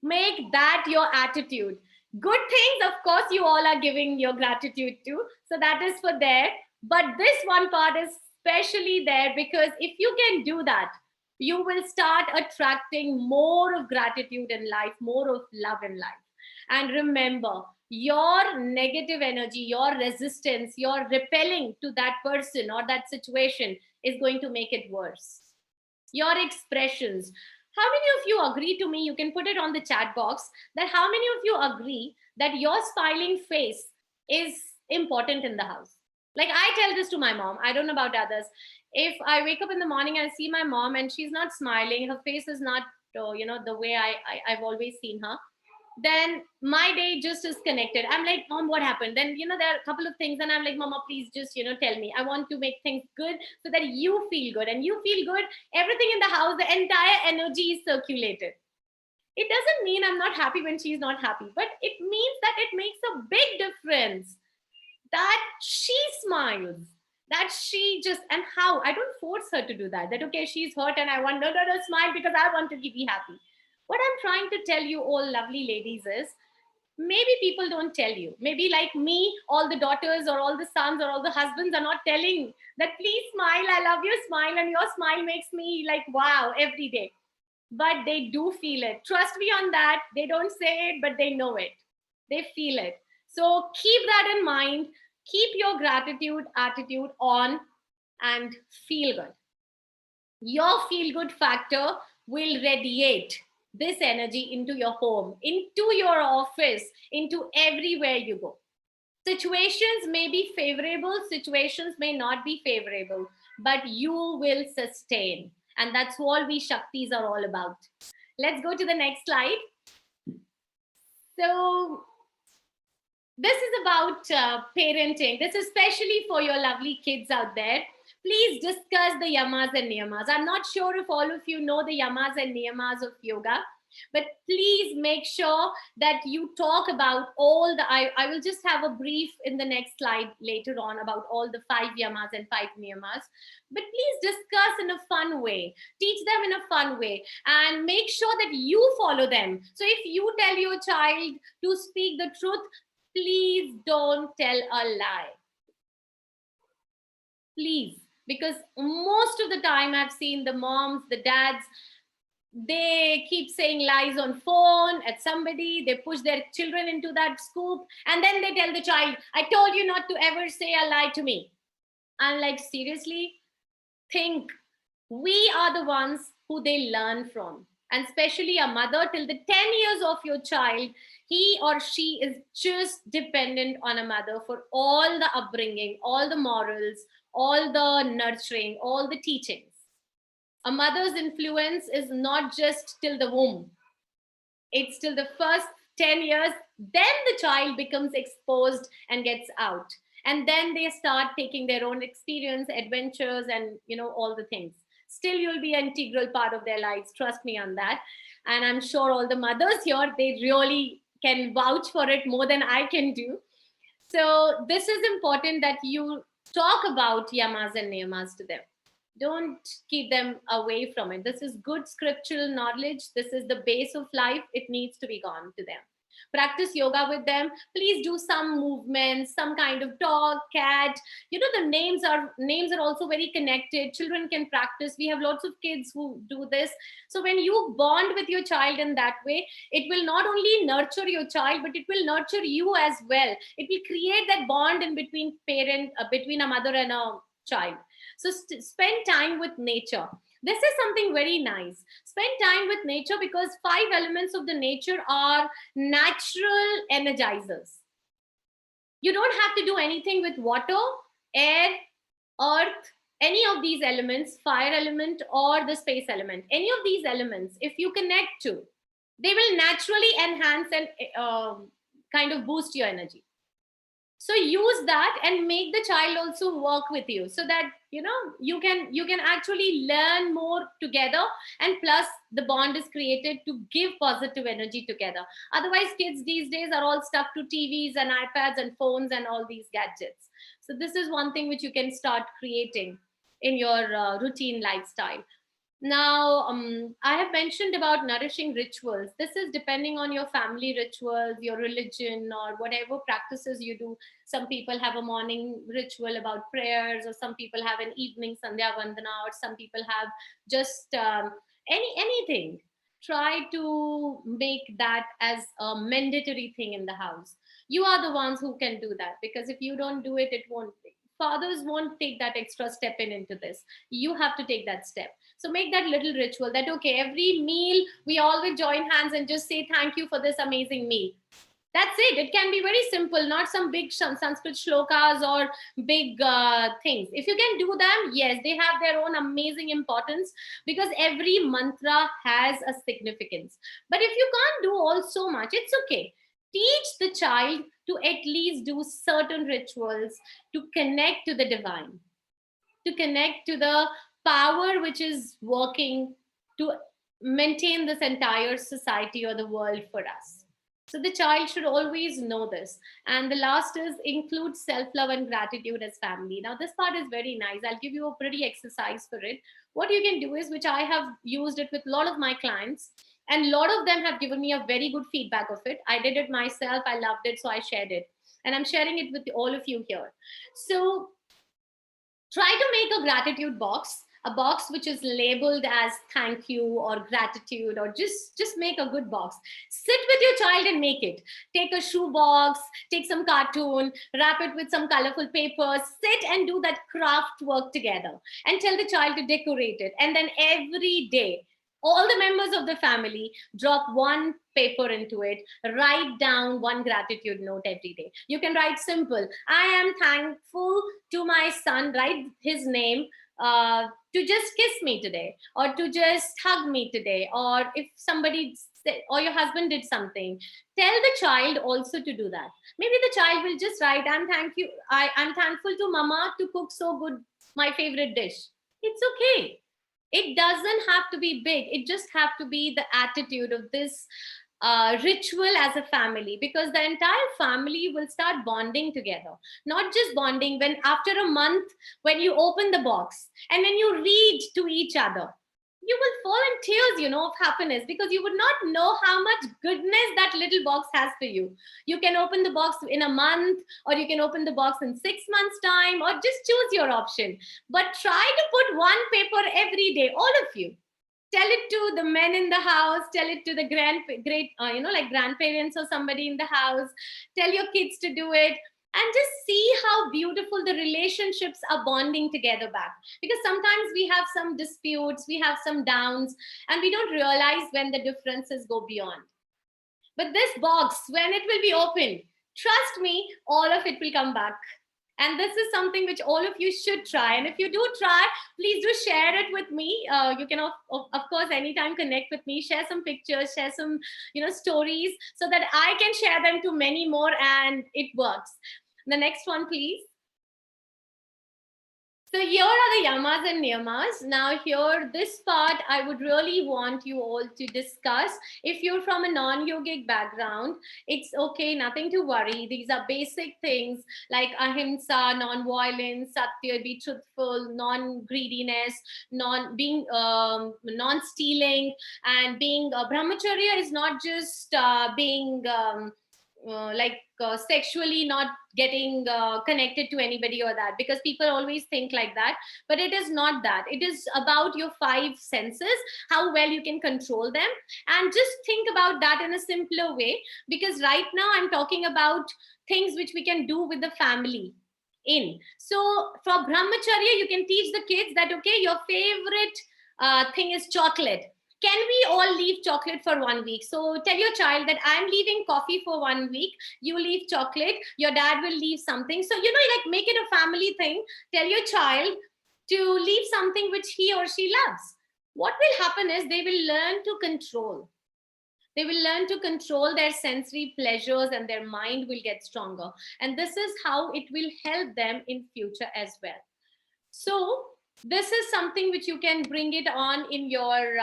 Speaker 4: Make that your attitude. Good things, of course, you all are giving your gratitude to. So that is for there. But this one part is especially there, because if you can do that, you will start attracting more of gratitude in life, more of love in life. And remember, your negative energy, your resistance, your repelling to that person or that situation is going to make it worse. Your expressions. How many of you agree to me? You can put it on the chat box, that how many of you agree that your smiling face is important in the house? Like, I tell this to my mom. I don't know about others. If I wake up in the morning and I see my mom and she's not smiling, her face is not, the way I've always seen her, then my day just is connected. I'm like, Mom, what happened? Then, there are a couple of things, and I'm like, Mama, please just, tell me. I want to make things good so that you feel good. And you feel good, everything in the house, the entire energy is circulated. It doesn't mean I'm not happy when she's not happy, but it means that it makes a big difference that she smiles, that she just, and how I don't force her to do that. That, okay, she's hurt and I want, no, smile because I want to be happy. What I'm trying to tell you all lovely ladies is, maybe people don't tell you. Maybe like me, all the daughters or all the sons or all the husbands are not telling that, please smile, I love your smile, and your smile makes me like, wow, every day. But they do feel it. Trust me on that. They don't say it, but they know it. They feel it. So keep that in mind. Keep your gratitude attitude on and feel good. Your feel good factor will radiate this energy into your home, into your office, into everywhere you go. Situations may be favorable, situations may not be favorable, but you will sustain. And that's all we Shaktis are all about. Let's go to the next slide. So this is about parenting. This is especially for your lovely kids out there. please discuss the yamas and niyamas. I'm not sure if all of you know the yamas and niyamas of yoga, but please make sure that you talk about all the, I will just have a brief in the next slide later on about all the 5 yamas and 5 niyamas, but please discuss in a fun way, teach them in a fun way, and make sure that you follow them. So if you tell your child to speak the truth, please don't tell a lie. Please, because most of the time I've seen the moms, the dads, they keep saying lies on phone at somebody, they push their children into that scoop, and then they tell the child, I told you not to ever say a lie to me. I'm like, seriously? Think, we are the ones who they learn from. And especially a mother, till the 10 years of your child, he or she is just dependent on a mother for all the upbringing, all the morals, all the nurturing, all the teachings. A mother's influence is not just till the womb. It's till the first 10 years. Then the child becomes exposed and gets out. And then they start taking their own experience, adventures, and all the things. Still, you'll be an integral part of their lives. Trust me on that. And I'm sure all the mothers here, they really can vouch for it more than I can do. So this is important that you talk about yamas and niyamas to them. Don't keep them away from it. This is good scriptural knowledge. This is the base of life. It needs to be gone to them. Practice yoga with them. Please do some movements, some kind of dog, cat. The names are also very connected. Children can practice. We have lots of kids who do this. So when you bond with your child in that way, it will not only nurture your child, but it will nurture you as well. It will create that bond in between between a mother and a child. So spend time with nature. This is something very nice. Spend time with nature, because 5 elements of the nature are natural energizers. You don't have to do anything with water, air, earth, any of these elements, fire element or the space element. Any of these elements, if you connect to, they will naturally enhance and kind of boost your energy. So use that and make the child also work with you, so that you can actually learn more together, and plus the bond is created to give positive energy together. Otherwise, kids these days are all stuck to TVs and iPads and phones and all these gadgets. So this is one thing which you can start creating in your routine lifestyle. Now, I have mentioned about nourishing rituals. This is depending on your family rituals, your religion, or whatever practices you do. Some people have a morning ritual about prayers, or some people have an evening Sandhya Vandana, or some people have just anything. Try to make that as a mandatory thing in the house. You are the ones who can do that, because if you don't do it, it won't. Fathers won't take that extra step into this. You have to take that step. So make that little ritual that, okay, every meal we always join hands and just say thank you for this amazing meal. That's it. It can be very simple, not some big Sanskrit shlokas or big things. If you can do them, yes, they have their own amazing importance, because every mantra has a significance. But if you can't do all so much, it's okay. Teach the child to at least do certain rituals to connect to the divine, to connect to the power which is working to maintain this entire society or the world for us. So the child should always know this. And the last is include self-love and gratitude as family. Now this part is very nice. I'll give you a pretty exercise for it. What you can do is, which I have used it with a lot of my clients, and a lot of them have given me a very good feedback of it. I did it myself. I loved it. So I shared it. And I'm sharing it with all of you here. So try to make a gratitude box, a box which is labeled as thank you or gratitude, or just make a good box. Sit with your child and make it. Take a shoe box, take some cartoon, wrap it with some colorful papers, sit and do that craft work together, and tell the child to decorate it. And then every day, all the members of the family drop one paper into it, write down one gratitude note every day. You can write simple, I am thankful to my son, write his name, to just kiss me today, or to just hug me today, or if somebody or your husband did something, tell the child also to do that. Maybe the child will just write, I'm thankful to mama to cook so good my favorite dish. It's okay. It doesn't have to be big. It just have to be the attitude of this ritual as a family, because the entire family will start bonding together. Not just bonding, when after a month, when you open the box and when you read to each other, you will fall in tears, of happiness, because you would not know how much goodness that little box has for you. You can open the box in a month, or you can open the box in 6 months time, or just choose your option. But try to put one paper every day, all of you. Tell it to the men in the house, tell it to the like grandparents or somebody in the house. Tell your kids to do it, and just see how beautiful the relationships are bonding together back. Because sometimes we have some disputes, we have some downs, and we don't realize when the differences go beyond. But this box, when it will be open, trust me, all of it will come back. And this is something which all of you should try. And if you do try, please do share it with me. You can, of course, anytime connect with me, share some pictures, share some, stories, so that I can share them to many more and it works. The next one, please. So here are the yamas and niyamas. Now here, this part, I would really want you all to discuss. If you're from a non-yogic background, it's okay, nothing to worry. These are basic things like ahimsa, non-violence, satya, be truthful, non-greediness, non-stealing, and being brahmacharya is not just being sexually not getting connected to anybody or that, because people always think like that, but it is not that. It is about your 5 senses, how well you can control them. And just think about that in a simpler way, because right now I'm talking about things which we can do with the family in. So for brahmacharya, you can teach the kids that, okay, your favorite thing is chocolate. Can we all leave chocolate for 1 week? So tell your child that I'm leaving coffee for 1 week. You leave chocolate. Your dad will leave something. So, like make it a family thing. Tell your child to leave something which he or she loves. What will happen is they will learn to control. They will learn to control their sensory pleasures, and their mind will get stronger. And this is how it will help them in future as well. So this is something which you can bring it on in your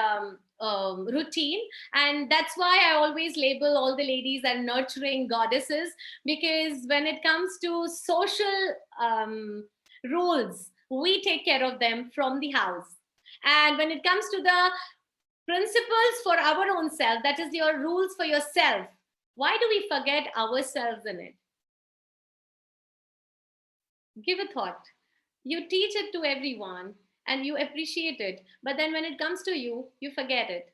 Speaker 4: routine. And that's why I always label all the ladies as nurturing goddesses, because when it comes to social rules, we take care of them from the house. And when it comes to the principles for our own self, that is your rules for yourself, why do we forget ourselves in it? Give a thought. You teach it to everyone and you appreciate it, but then when it comes to you, you forget it.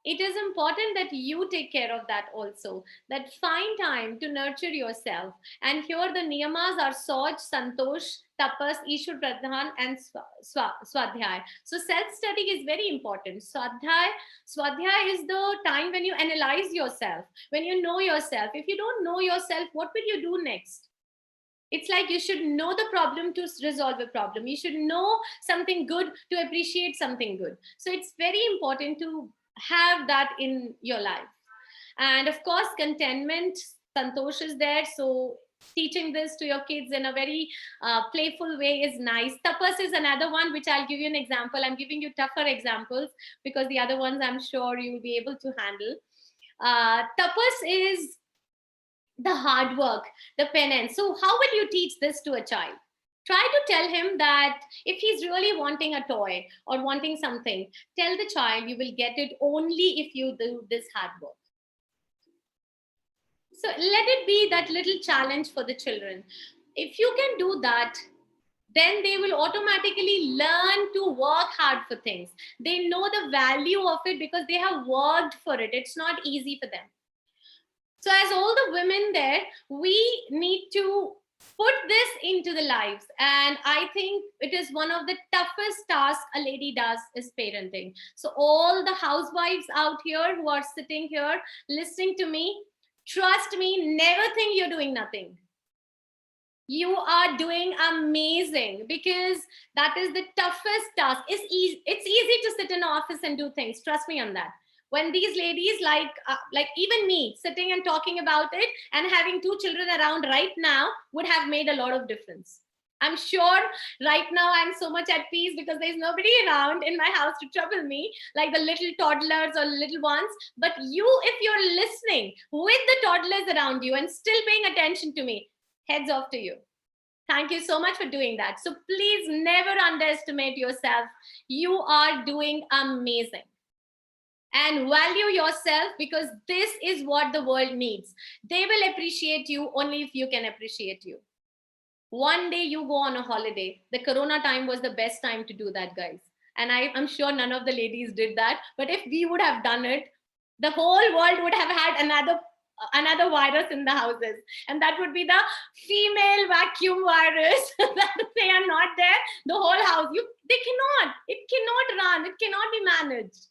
Speaker 4: It is important that you take care of that also, that find time to nurture yourself. And here the niyamas are Sauch, Santosh, Tapas, Ishwar Pradhan, and Swadhyay. So self-study is very important. Swadhyay is the time when you analyze yourself, when you know yourself. If you don't know yourself, what will you do next? It's like you should know the problem to resolve a problem. You should know something good to appreciate something good. So it's very important to have that in your life. And of course, contentment, Santosh is there. So teaching this to your kids in a very playful way is nice. Tapas is another one, which I'll give you an example. I'm giving you tougher examples because the other ones I'm sure you'll be able to handle. Tapas is the hard work, the penance. So how will you teach this to a child? Try to tell him that if he's really wanting a toy or wanting something, tell the child you will get it only if you do this hard work. So let it be that little challenge for the children. If you can do that, then they will automatically learn to work hard for things. They know the value of it because they have worked for it. It's not easy for them. So as all the women there, we need to put this into the lives. And I think it is one of the toughest tasks a lady does is parenting. So all the housewives out here who are sitting here listening to me, trust me, never think you're doing nothing. You are doing amazing, because that is the toughest task. It's easy to sit in an office and do things. Trust me on that. When these ladies like even me sitting and talking about it and having 2 children around right now would have made a lot of difference. I'm sure right now I'm so much at peace because there's nobody around in my house to trouble me, like the little toddlers or little ones. But you, if you're listening with the toddlers around you and still paying attention to me, heads off to you. Thank you so much for doing that. So please never underestimate yourself. You are doing amazing. And value yourself, because this is what the world needs. They will appreciate you only if you can appreciate you. One day you go on a holiday. The corona time was the best time to do that, guys. And I'm sure none of the ladies did that. But if we would have done it, the whole world would have had another virus in the houses, and that would be the female vacuum virus. That they are not there, the whole house, it cannot run, it cannot be managed.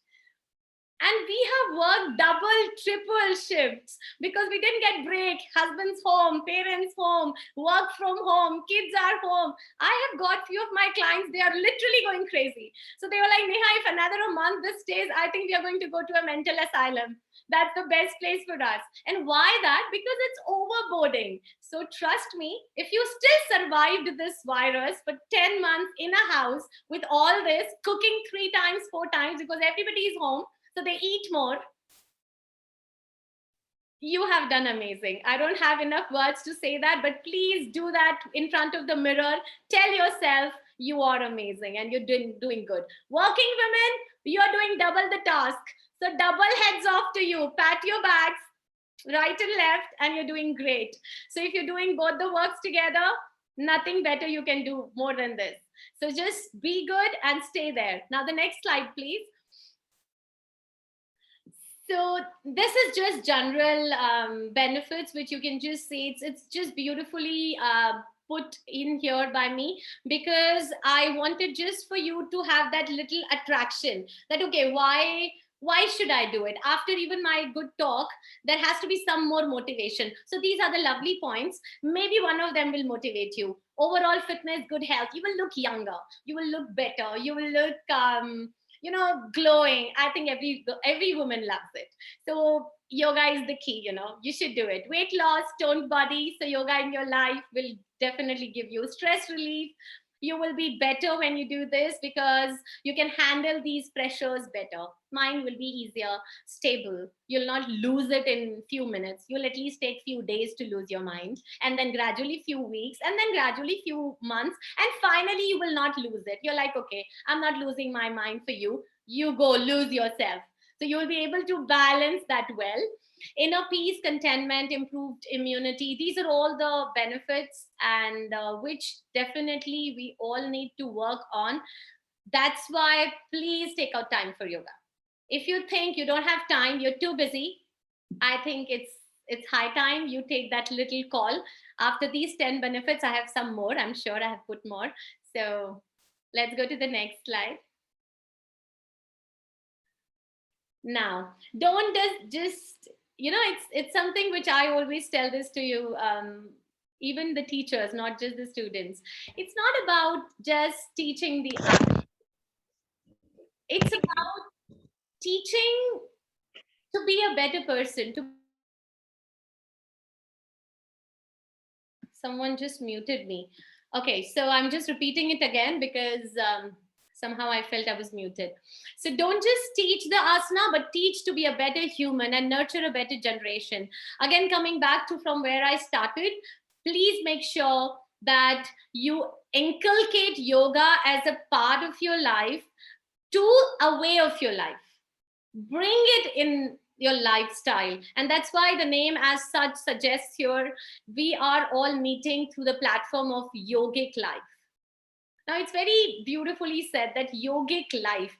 Speaker 4: And we have worked double, triple shifts because we didn't get break. Husband's home, parents home, work from home, kids are home. I have got few of my clients, they are literally going crazy. So they were like, Neha, if another a month this stays, I think we are going to go to a mental asylum. That's the best place for us. And why that? Because it's overboarding. So trust me, if you still survived this virus for 10 months in a house with all this, cooking 3 times, 4 times, because everybody is home, so they eat more, you have done amazing. I don't have enough words to say that, but please do that in front of the mirror. Tell yourself you are amazing and you're doing good. Working women, you're doing double the task. So double heads off to you. Pat your backs, right and left, and you're doing great. So if you're doing both the works together, nothing better you can do more than this. So just be good and stay there. Now the next slide, please. So this is just general benefits, which you can just see. It's just beautifully put in here by me, because I wanted just for you to have that little attraction that, okay, why should I do it? After even my good talk, there has to be some more motivation. So these are the lovely points. Maybe one of them will motivate you. Overall fitness, good health. You will look younger. You will look better. You will look glowing. I think every woman loves it. So yoga is the key. You should do it. Weight loss, toned body. So yoga in your life will definitely give you stress relief. You will be better when you do this because you can handle these pressures better. Mind will be easier, stable. You'll not lose it in few minutes. You'll at least take few days to lose your mind, and then gradually few weeks, and then gradually few months, and finally you will not lose it. You're like, okay, I'm not losing my mind for you. You go lose yourself. So you'll be able to balance that well. Inner peace, contentment, improved immunity. These are all the benefits, and which definitely we all need to work on. That's why please take out time for yoga. If you think you don't have time, you're too busy, I think it's high time you take that little call. After these 10 benefits, I have some more. I'm sure I have put more. So let's go to the next slide. Now, don't just it's something which I always tell this to you, even the teachers, not just the students. It's not about just teaching the art. It's about teaching to be a better person. Someone just muted me. Okay, so I'm just repeating it again because somehow I felt I was muted. So don't just teach the asana, but teach to be a better human and nurture a better generation. Again, coming back to from where I started, please make sure that you inculcate yoga as a part of your life, to a way of your life. Bring it in your lifestyle. And that's why the name as such suggests here, we are all meeting through the platform of yogic life. Now, it's very beautifully said that yogic life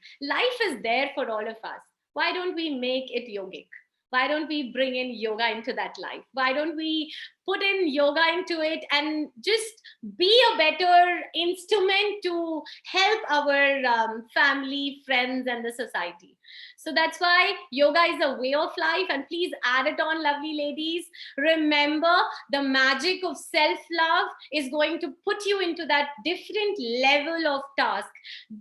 Speaker 4: is there for all of us. Why don't we make it yogic? Why don't we bring in yoga into that life? Why don't we put in yoga into it and just be a better instrument to help our family, friends, and the society? So that's why yoga is a way of life. And please add it on, lovely ladies. Remember, the magic of self-love is going to put you into that different level of task.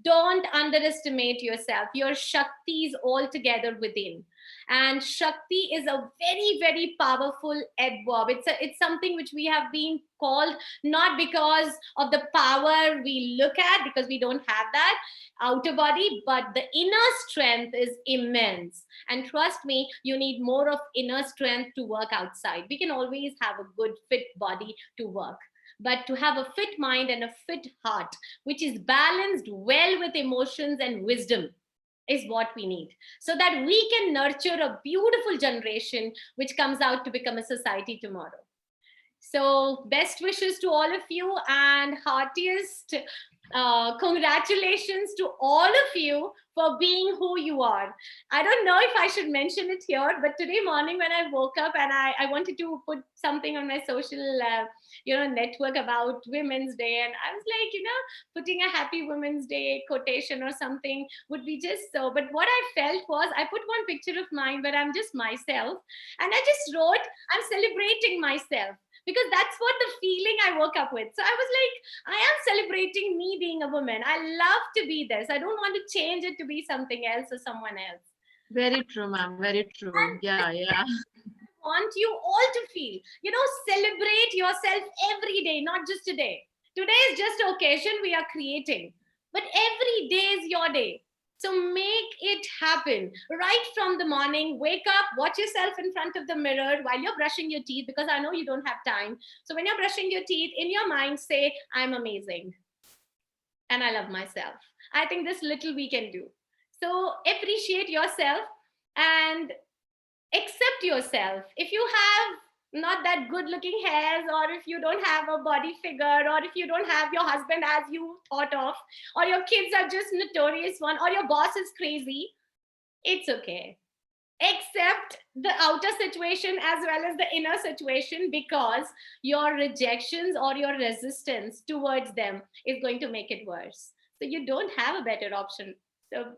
Speaker 4: Don't underestimate yourself. Your Shakti is all together within. And Shakti is a very, very powerful adverb. It's something which we have been called not because of the power we look at, because we don't have that outer body, but the inner strength is immense. And trust me, you need more of inner strength to work outside. We can always have a good, fit body to work. But to have a fit mind and a fit heart, which is balanced well with emotions and wisdom, is what we need, so that we can nurture a beautiful generation which comes out to become a society tomorrow. So best wishes to all of you, and heartiest congratulations to all of you for being who you are. I don't know if I should mention it here, but today morning when I woke up and I wanted to put something on my social network about Women's Day, and I was like, putting a Happy Women's Day quotation or something would be just so. But what I felt was, I put one picture of mine where I'm just myself, and I just wrote, I'm celebrating myself, because that's what the feeling I woke up with. So I was like, I am celebrating me being a woman. I love to be this. I don't want to change it to be something else or someone else.
Speaker 1: Very true, ma'am. Very true. Yeah, yeah.
Speaker 4: I want you all to feel, celebrate yourself every day, not just today. Today is just an occasion we are creating, but every day is your day. So make it happen right from the morning. Wake up, watch yourself in front of the mirror while you're brushing your teeth, because I know you don't have time. So when you're brushing your teeth, in your mind, say, I'm amazing and I love myself. I think this little we can do. So appreciate yourself and accept yourself. If you have not that good looking hairs, or if you don't have a body figure, or if you don't have your husband as you thought of, or your kids are just notorious one, or your boss is crazy, it's okay. Accept the outer situation as well as the inner situation, because your rejections or your resistance towards them is going to make it worse. So you don't have a better option. So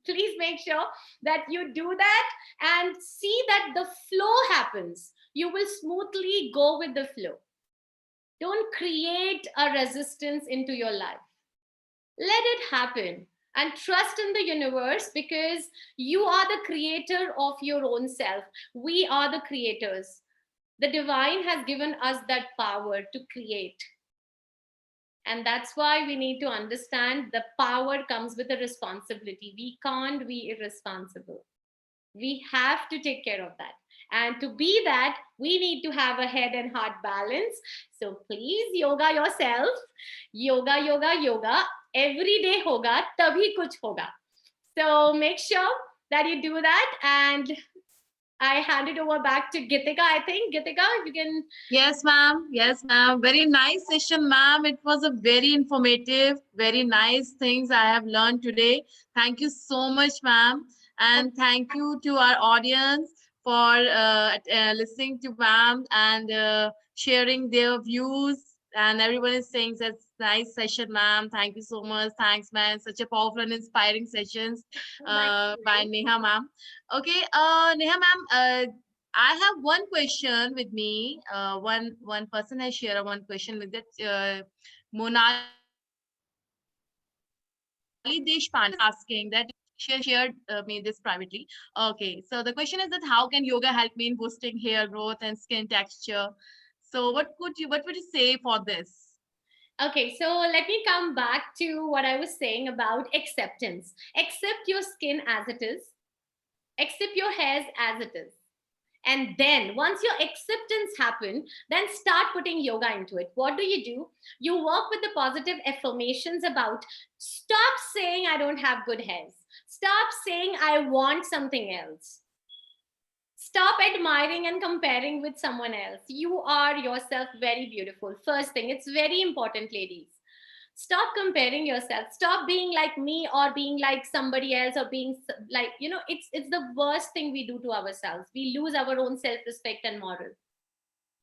Speaker 4: please make sure that you do that and see that the flow happens. You will smoothly go with the flow. Don't create a resistance into your life. Let it happen and trust in the universe, because you are the creator of your own self. We are the creators. The divine has given us that power to create. And that's why we need to understand the power comes with a responsibility. We can't be irresponsible. We have to take care of that. And to be that, we need to have a head and heart balance. So please yoga yourself. Yoga, yoga, yoga. Every day hoga, tabhi kuch hoga. So make sure that you do that. And I hand it over back to Gitika, I think. Gitika, you can.
Speaker 1: Yes, ma'am. Yes, ma'am. Very nice session, ma'am. It was a very informative, very nice things I have learned today. Thank you so much, ma'am. And thank you to our audience for listening to ma'am and sharing their views. And everyone is saying that's nice session, ma'am. Thank you so much. Thanks, ma'am. Such a powerful and inspiring sessions by Neha, ma'am. Okay, Neha, ma'am. I have one question with me. One person has shared one question with that. Monali Deshpande asking that she shared me this privately. Okay, so the question is that how can yoga help me in boosting hair growth and skin texture? So what would you say for this?
Speaker 4: Okay, so let me come back to what I was saying about acceptance. Accept your skin as it is. Accept your hairs as it is. And then once your acceptance happen, then start putting yoga into it. What do? You work with the positive affirmations about, stop saying I don't have good hairs. Stop saying I want something else. Stop admiring and comparing with someone else. You are yourself very beautiful. First thing, it's very important, ladies. Stop comparing yourself. Stop being like me or being like somebody else or being like, it's the worst thing we do to ourselves. We lose our own self-respect and moral.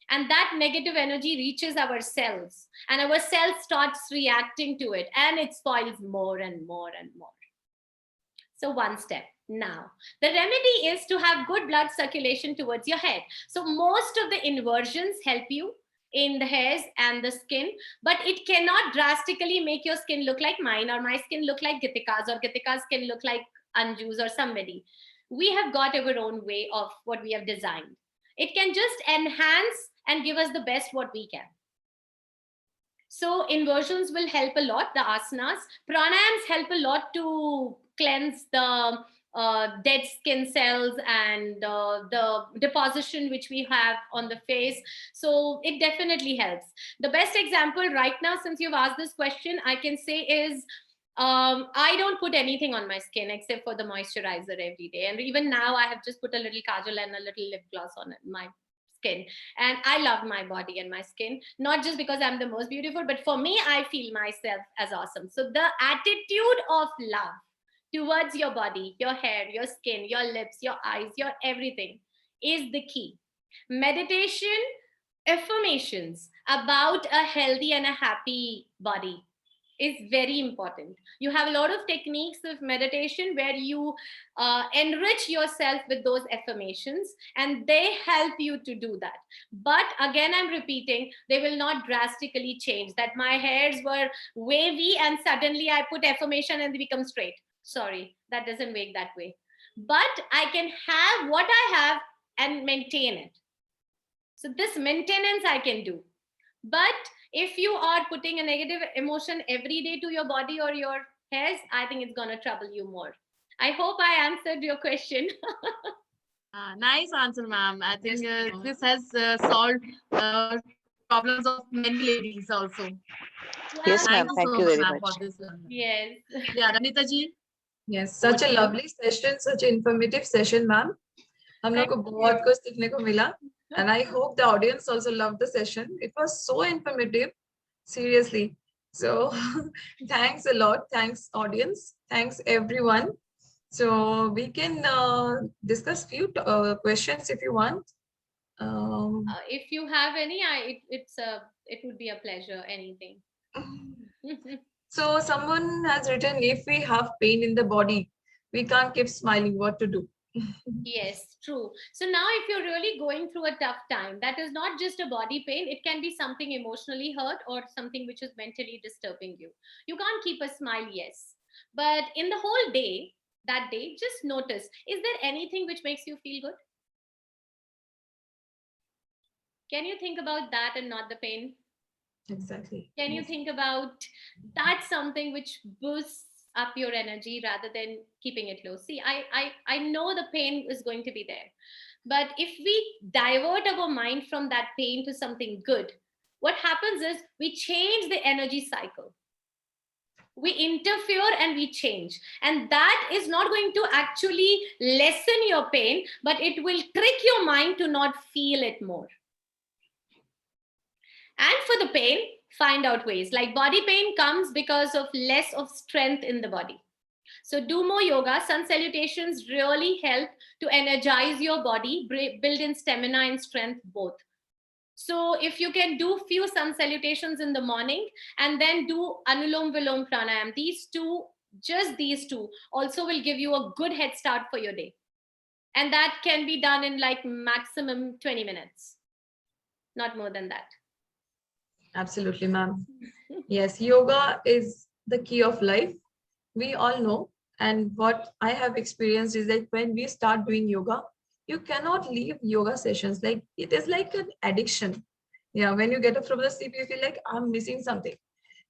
Speaker 4: And that negative energy reaches our cells, and our cells starts reacting to it, and it spoils more and more and more. So one step. Now, the remedy is to have good blood circulation towards your head. So most of the inversions help you in the hairs and the skin, but it cannot drastically make your skin look like mine, or my skin look like Gitika's, or Gitika's skin look like Anju's or somebody. We have got our own way of what we have designed. It can just enhance and give us the best what we can. So inversions will help a lot, the asanas. Pranayams help a lot to cleanse the dead skin cells and the deposition which we have on the face. So it definitely helps. The best example right now, since you've asked this question, I can say is I don't put anything on my skin except for the moisturizer every day. And even now I have just put a little kajal and a little lip gloss on my skin. And I love my body and my skin, not just because I'm the most beautiful, but for me, I feel myself as awesome. So the attitude of love towards your body, your hair, your skin, your lips, your eyes, your everything is the key. Meditation, affirmations about a healthy and a happy body is very important. You have a lot of techniques of meditation where you enrich yourself with those affirmations, and they help you to do that. But again, I'm repeating, they will not drastically change that my hairs were wavy and suddenly I put affirmation and they become straight. Sorry, that doesn't work that way. But I can have what I have and maintain it. So this maintenance I can do. But if you are putting a negative emotion every day to your body or your hairs, I think it's going to trouble you more. I hope I answered your question.
Speaker 1: Nice answer, ma'am. I think this has solved problems of many ladies also.
Speaker 6: Yes, ma'am.
Speaker 1: Thank you
Speaker 6: Thank
Speaker 1: so
Speaker 6: you
Speaker 1: much,
Speaker 6: very
Speaker 1: ma'am,
Speaker 6: much.
Speaker 1: for this.
Speaker 4: Yes.
Speaker 1: Yeah, Ranita ji.
Speaker 2: Yes, such a lovely session, such an informative session, ma'am. हम लोग को बहुत कुछ सीखने को मिला, and I hope the audience also loved the session. It was so informative, seriously. So thanks a lot. Thanks audience. Thanks everyone. So we can discuss few questions if you want.
Speaker 4: If you have any, it would be a pleasure. Anything.
Speaker 2: So someone has written, if we have pain in the body, we can't keep smiling. What to do?
Speaker 4: Yes, true. So now if you're really going through a tough time, that is not just a body pain, it can be something emotionally hurt or something which is mentally disturbing you. You can't keep a smile, yes. But in the whole day, that day, just notice, is there anything which makes you feel good? Can you think about that and not the pain?
Speaker 2: Exactly.
Speaker 4: Can you think about that's something which boosts up your energy rather than keeping it low? See, I know the pain is going to be there, but if we divert our mind from that pain to something good, what happens is we change the energy cycle. We interfere and we change, and that is not going to actually lessen your pain, but it will trick your mind to not feel it more. And for the pain, find out ways. Like body pain comes because of less of strength in the body. So do more yoga. Sun salutations really help to energize your body, build in stamina and strength both. So if you can do few sun salutations in the morning and then do Anulom Vilom Pranayam, these two, just these two, also will give you a good head start for your day. And that can be done in like maximum 20 minutes, not more than that.
Speaker 2: Absolutely, ma'am. Yes, yoga is the key of life. We all know. And what I have experienced is that when we start doing yoga, you cannot leave yoga sessions. Like it is like an addiction. Yeah, when you get up from the sleep, you feel like I'm missing something.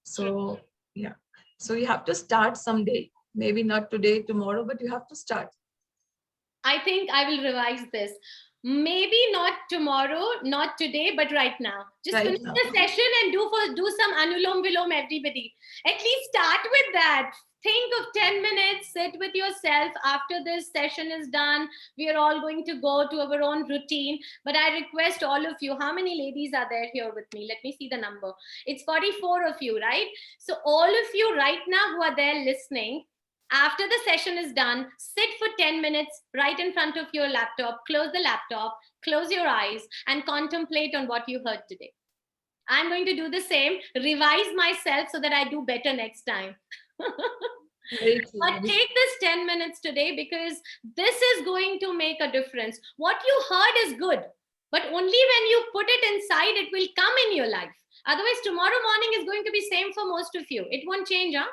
Speaker 2: So yeah. So you have to start someday. Maybe not today, tomorrow, but you have to start.
Speaker 4: I think I will revise this. Maybe not tomorrow, not today, but right now. Just
Speaker 2: Right
Speaker 4: finish
Speaker 2: now.
Speaker 4: the session and do some Anulom Vilom, everybody. At least start with that. Think of 10 minutes, sit with yourself. After this session is done, we are all going to go to our own routine. But I request all of you, how many ladies are there here with me? Let me see the number. It's 44 of you, right? So all of you right now who are there listening, after the session is done, sit for 10 minutes right in front of your laptop, close the laptop, close your eyes, and contemplate on what you heard today. I'm going to do the same, revise myself so that I do better next time. But take this 10 minutes today because this is going to make a difference. What you heard is good, but only when you put it inside, it will come in your life. Otherwise, tomorrow morning is going to be same for most of you. It won't change, huh?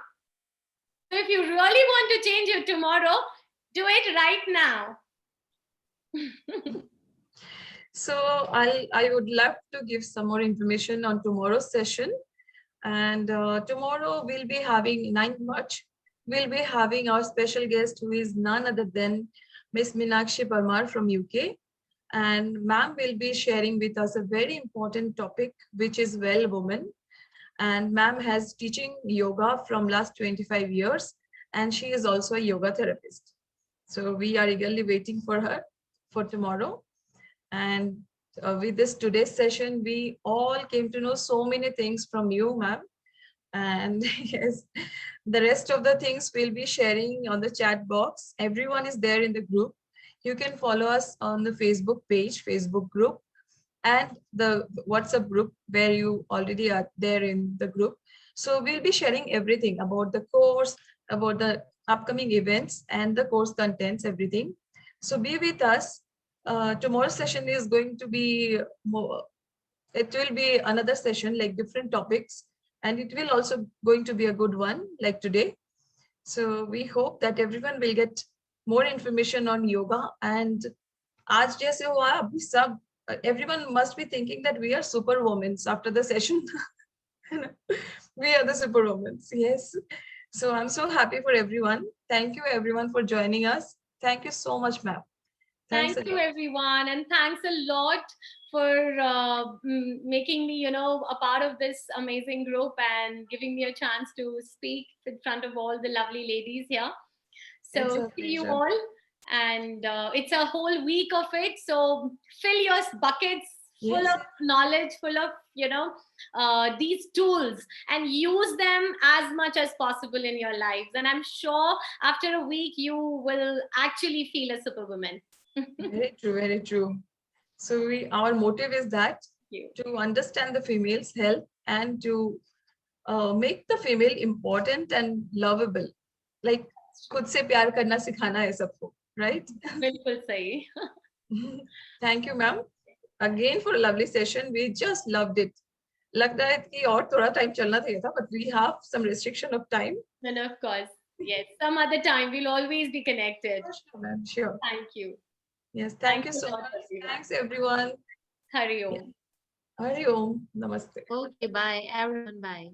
Speaker 4: So if you really want to change your tomorrow, Do it right now.
Speaker 2: So I would love to give some more information on tomorrow's session. And tomorrow we'll be having 9th March. We'll be having our special guest who is none other than Miss Meenakshi Parmar from UK. And ma'am will be sharing with us a very important topic, which is well woman. And ma'am has teaching yoga from last 25 years. And she is also a yoga therapist. So we are eagerly waiting for her for tomorrow. And with this today's session, we all came to know so many things from you, ma'am. And yes, the rest of the things we'll be sharing on the chat box. Everyone is there in the group. You can follow us on the Facebook page, Facebook group, and the WhatsApp group where you already are there in the group. So we'll be sharing everything about the course, about the upcoming events and the course contents, everything. So be with us. Tomorrow's session is going to be more, it will be another session like different topics, and it will also going to be a good one like today. So we hope that everyone will get more information on yoga. And आज जैसे हुआ अभी सब everyone must be thinking that we are superwomen after the session. We are the superwomen. Yes. So I'm so happy for everyone. Thank you everyone for joining us. Thank you so much, ma'am. Thanks
Speaker 4: Thank
Speaker 2: a
Speaker 4: you,
Speaker 2: lot.
Speaker 4: everyone. And thanks a lot for making me, a part of this amazing group and giving me a chance to speak in front of all the lovely ladies here.
Speaker 2: It's
Speaker 4: So
Speaker 2: a
Speaker 4: see you
Speaker 2: pleasure.
Speaker 4: all. And it's a whole week of it. So fill your buckets full
Speaker 2: Yes.
Speaker 4: of knowledge, full of, these tools, and use them as much as possible in your lives. And I'm sure after a week, you will actually feel a superwoman.
Speaker 2: Very true, very true. So our motive is that
Speaker 4: You.
Speaker 2: to understand the female's health and to make the female important and lovable. Like खुद से प्यार करना सिखाना है सबको, right?
Speaker 4: बिल्कुल सही.
Speaker 2: Thank you, ma'am. Again for a lovely session. We just loved it. लगता है कि और थोड़ा टाइम चलना चाहिए था, but we have some restriction of time.
Speaker 4: And of course, yes, some other time we'll always be connected.
Speaker 2: Sure, ma'am. Sure.
Speaker 4: Thank you.
Speaker 2: Yes. Thank you
Speaker 4: Thanks a
Speaker 2: so
Speaker 4: lot,
Speaker 2: much.
Speaker 4: everyone.
Speaker 2: Thanks, everyone.
Speaker 4: Hari Om.
Speaker 2: Yeah. Hari Om. Namaste.
Speaker 1: Okay, bye, everyone. Bye.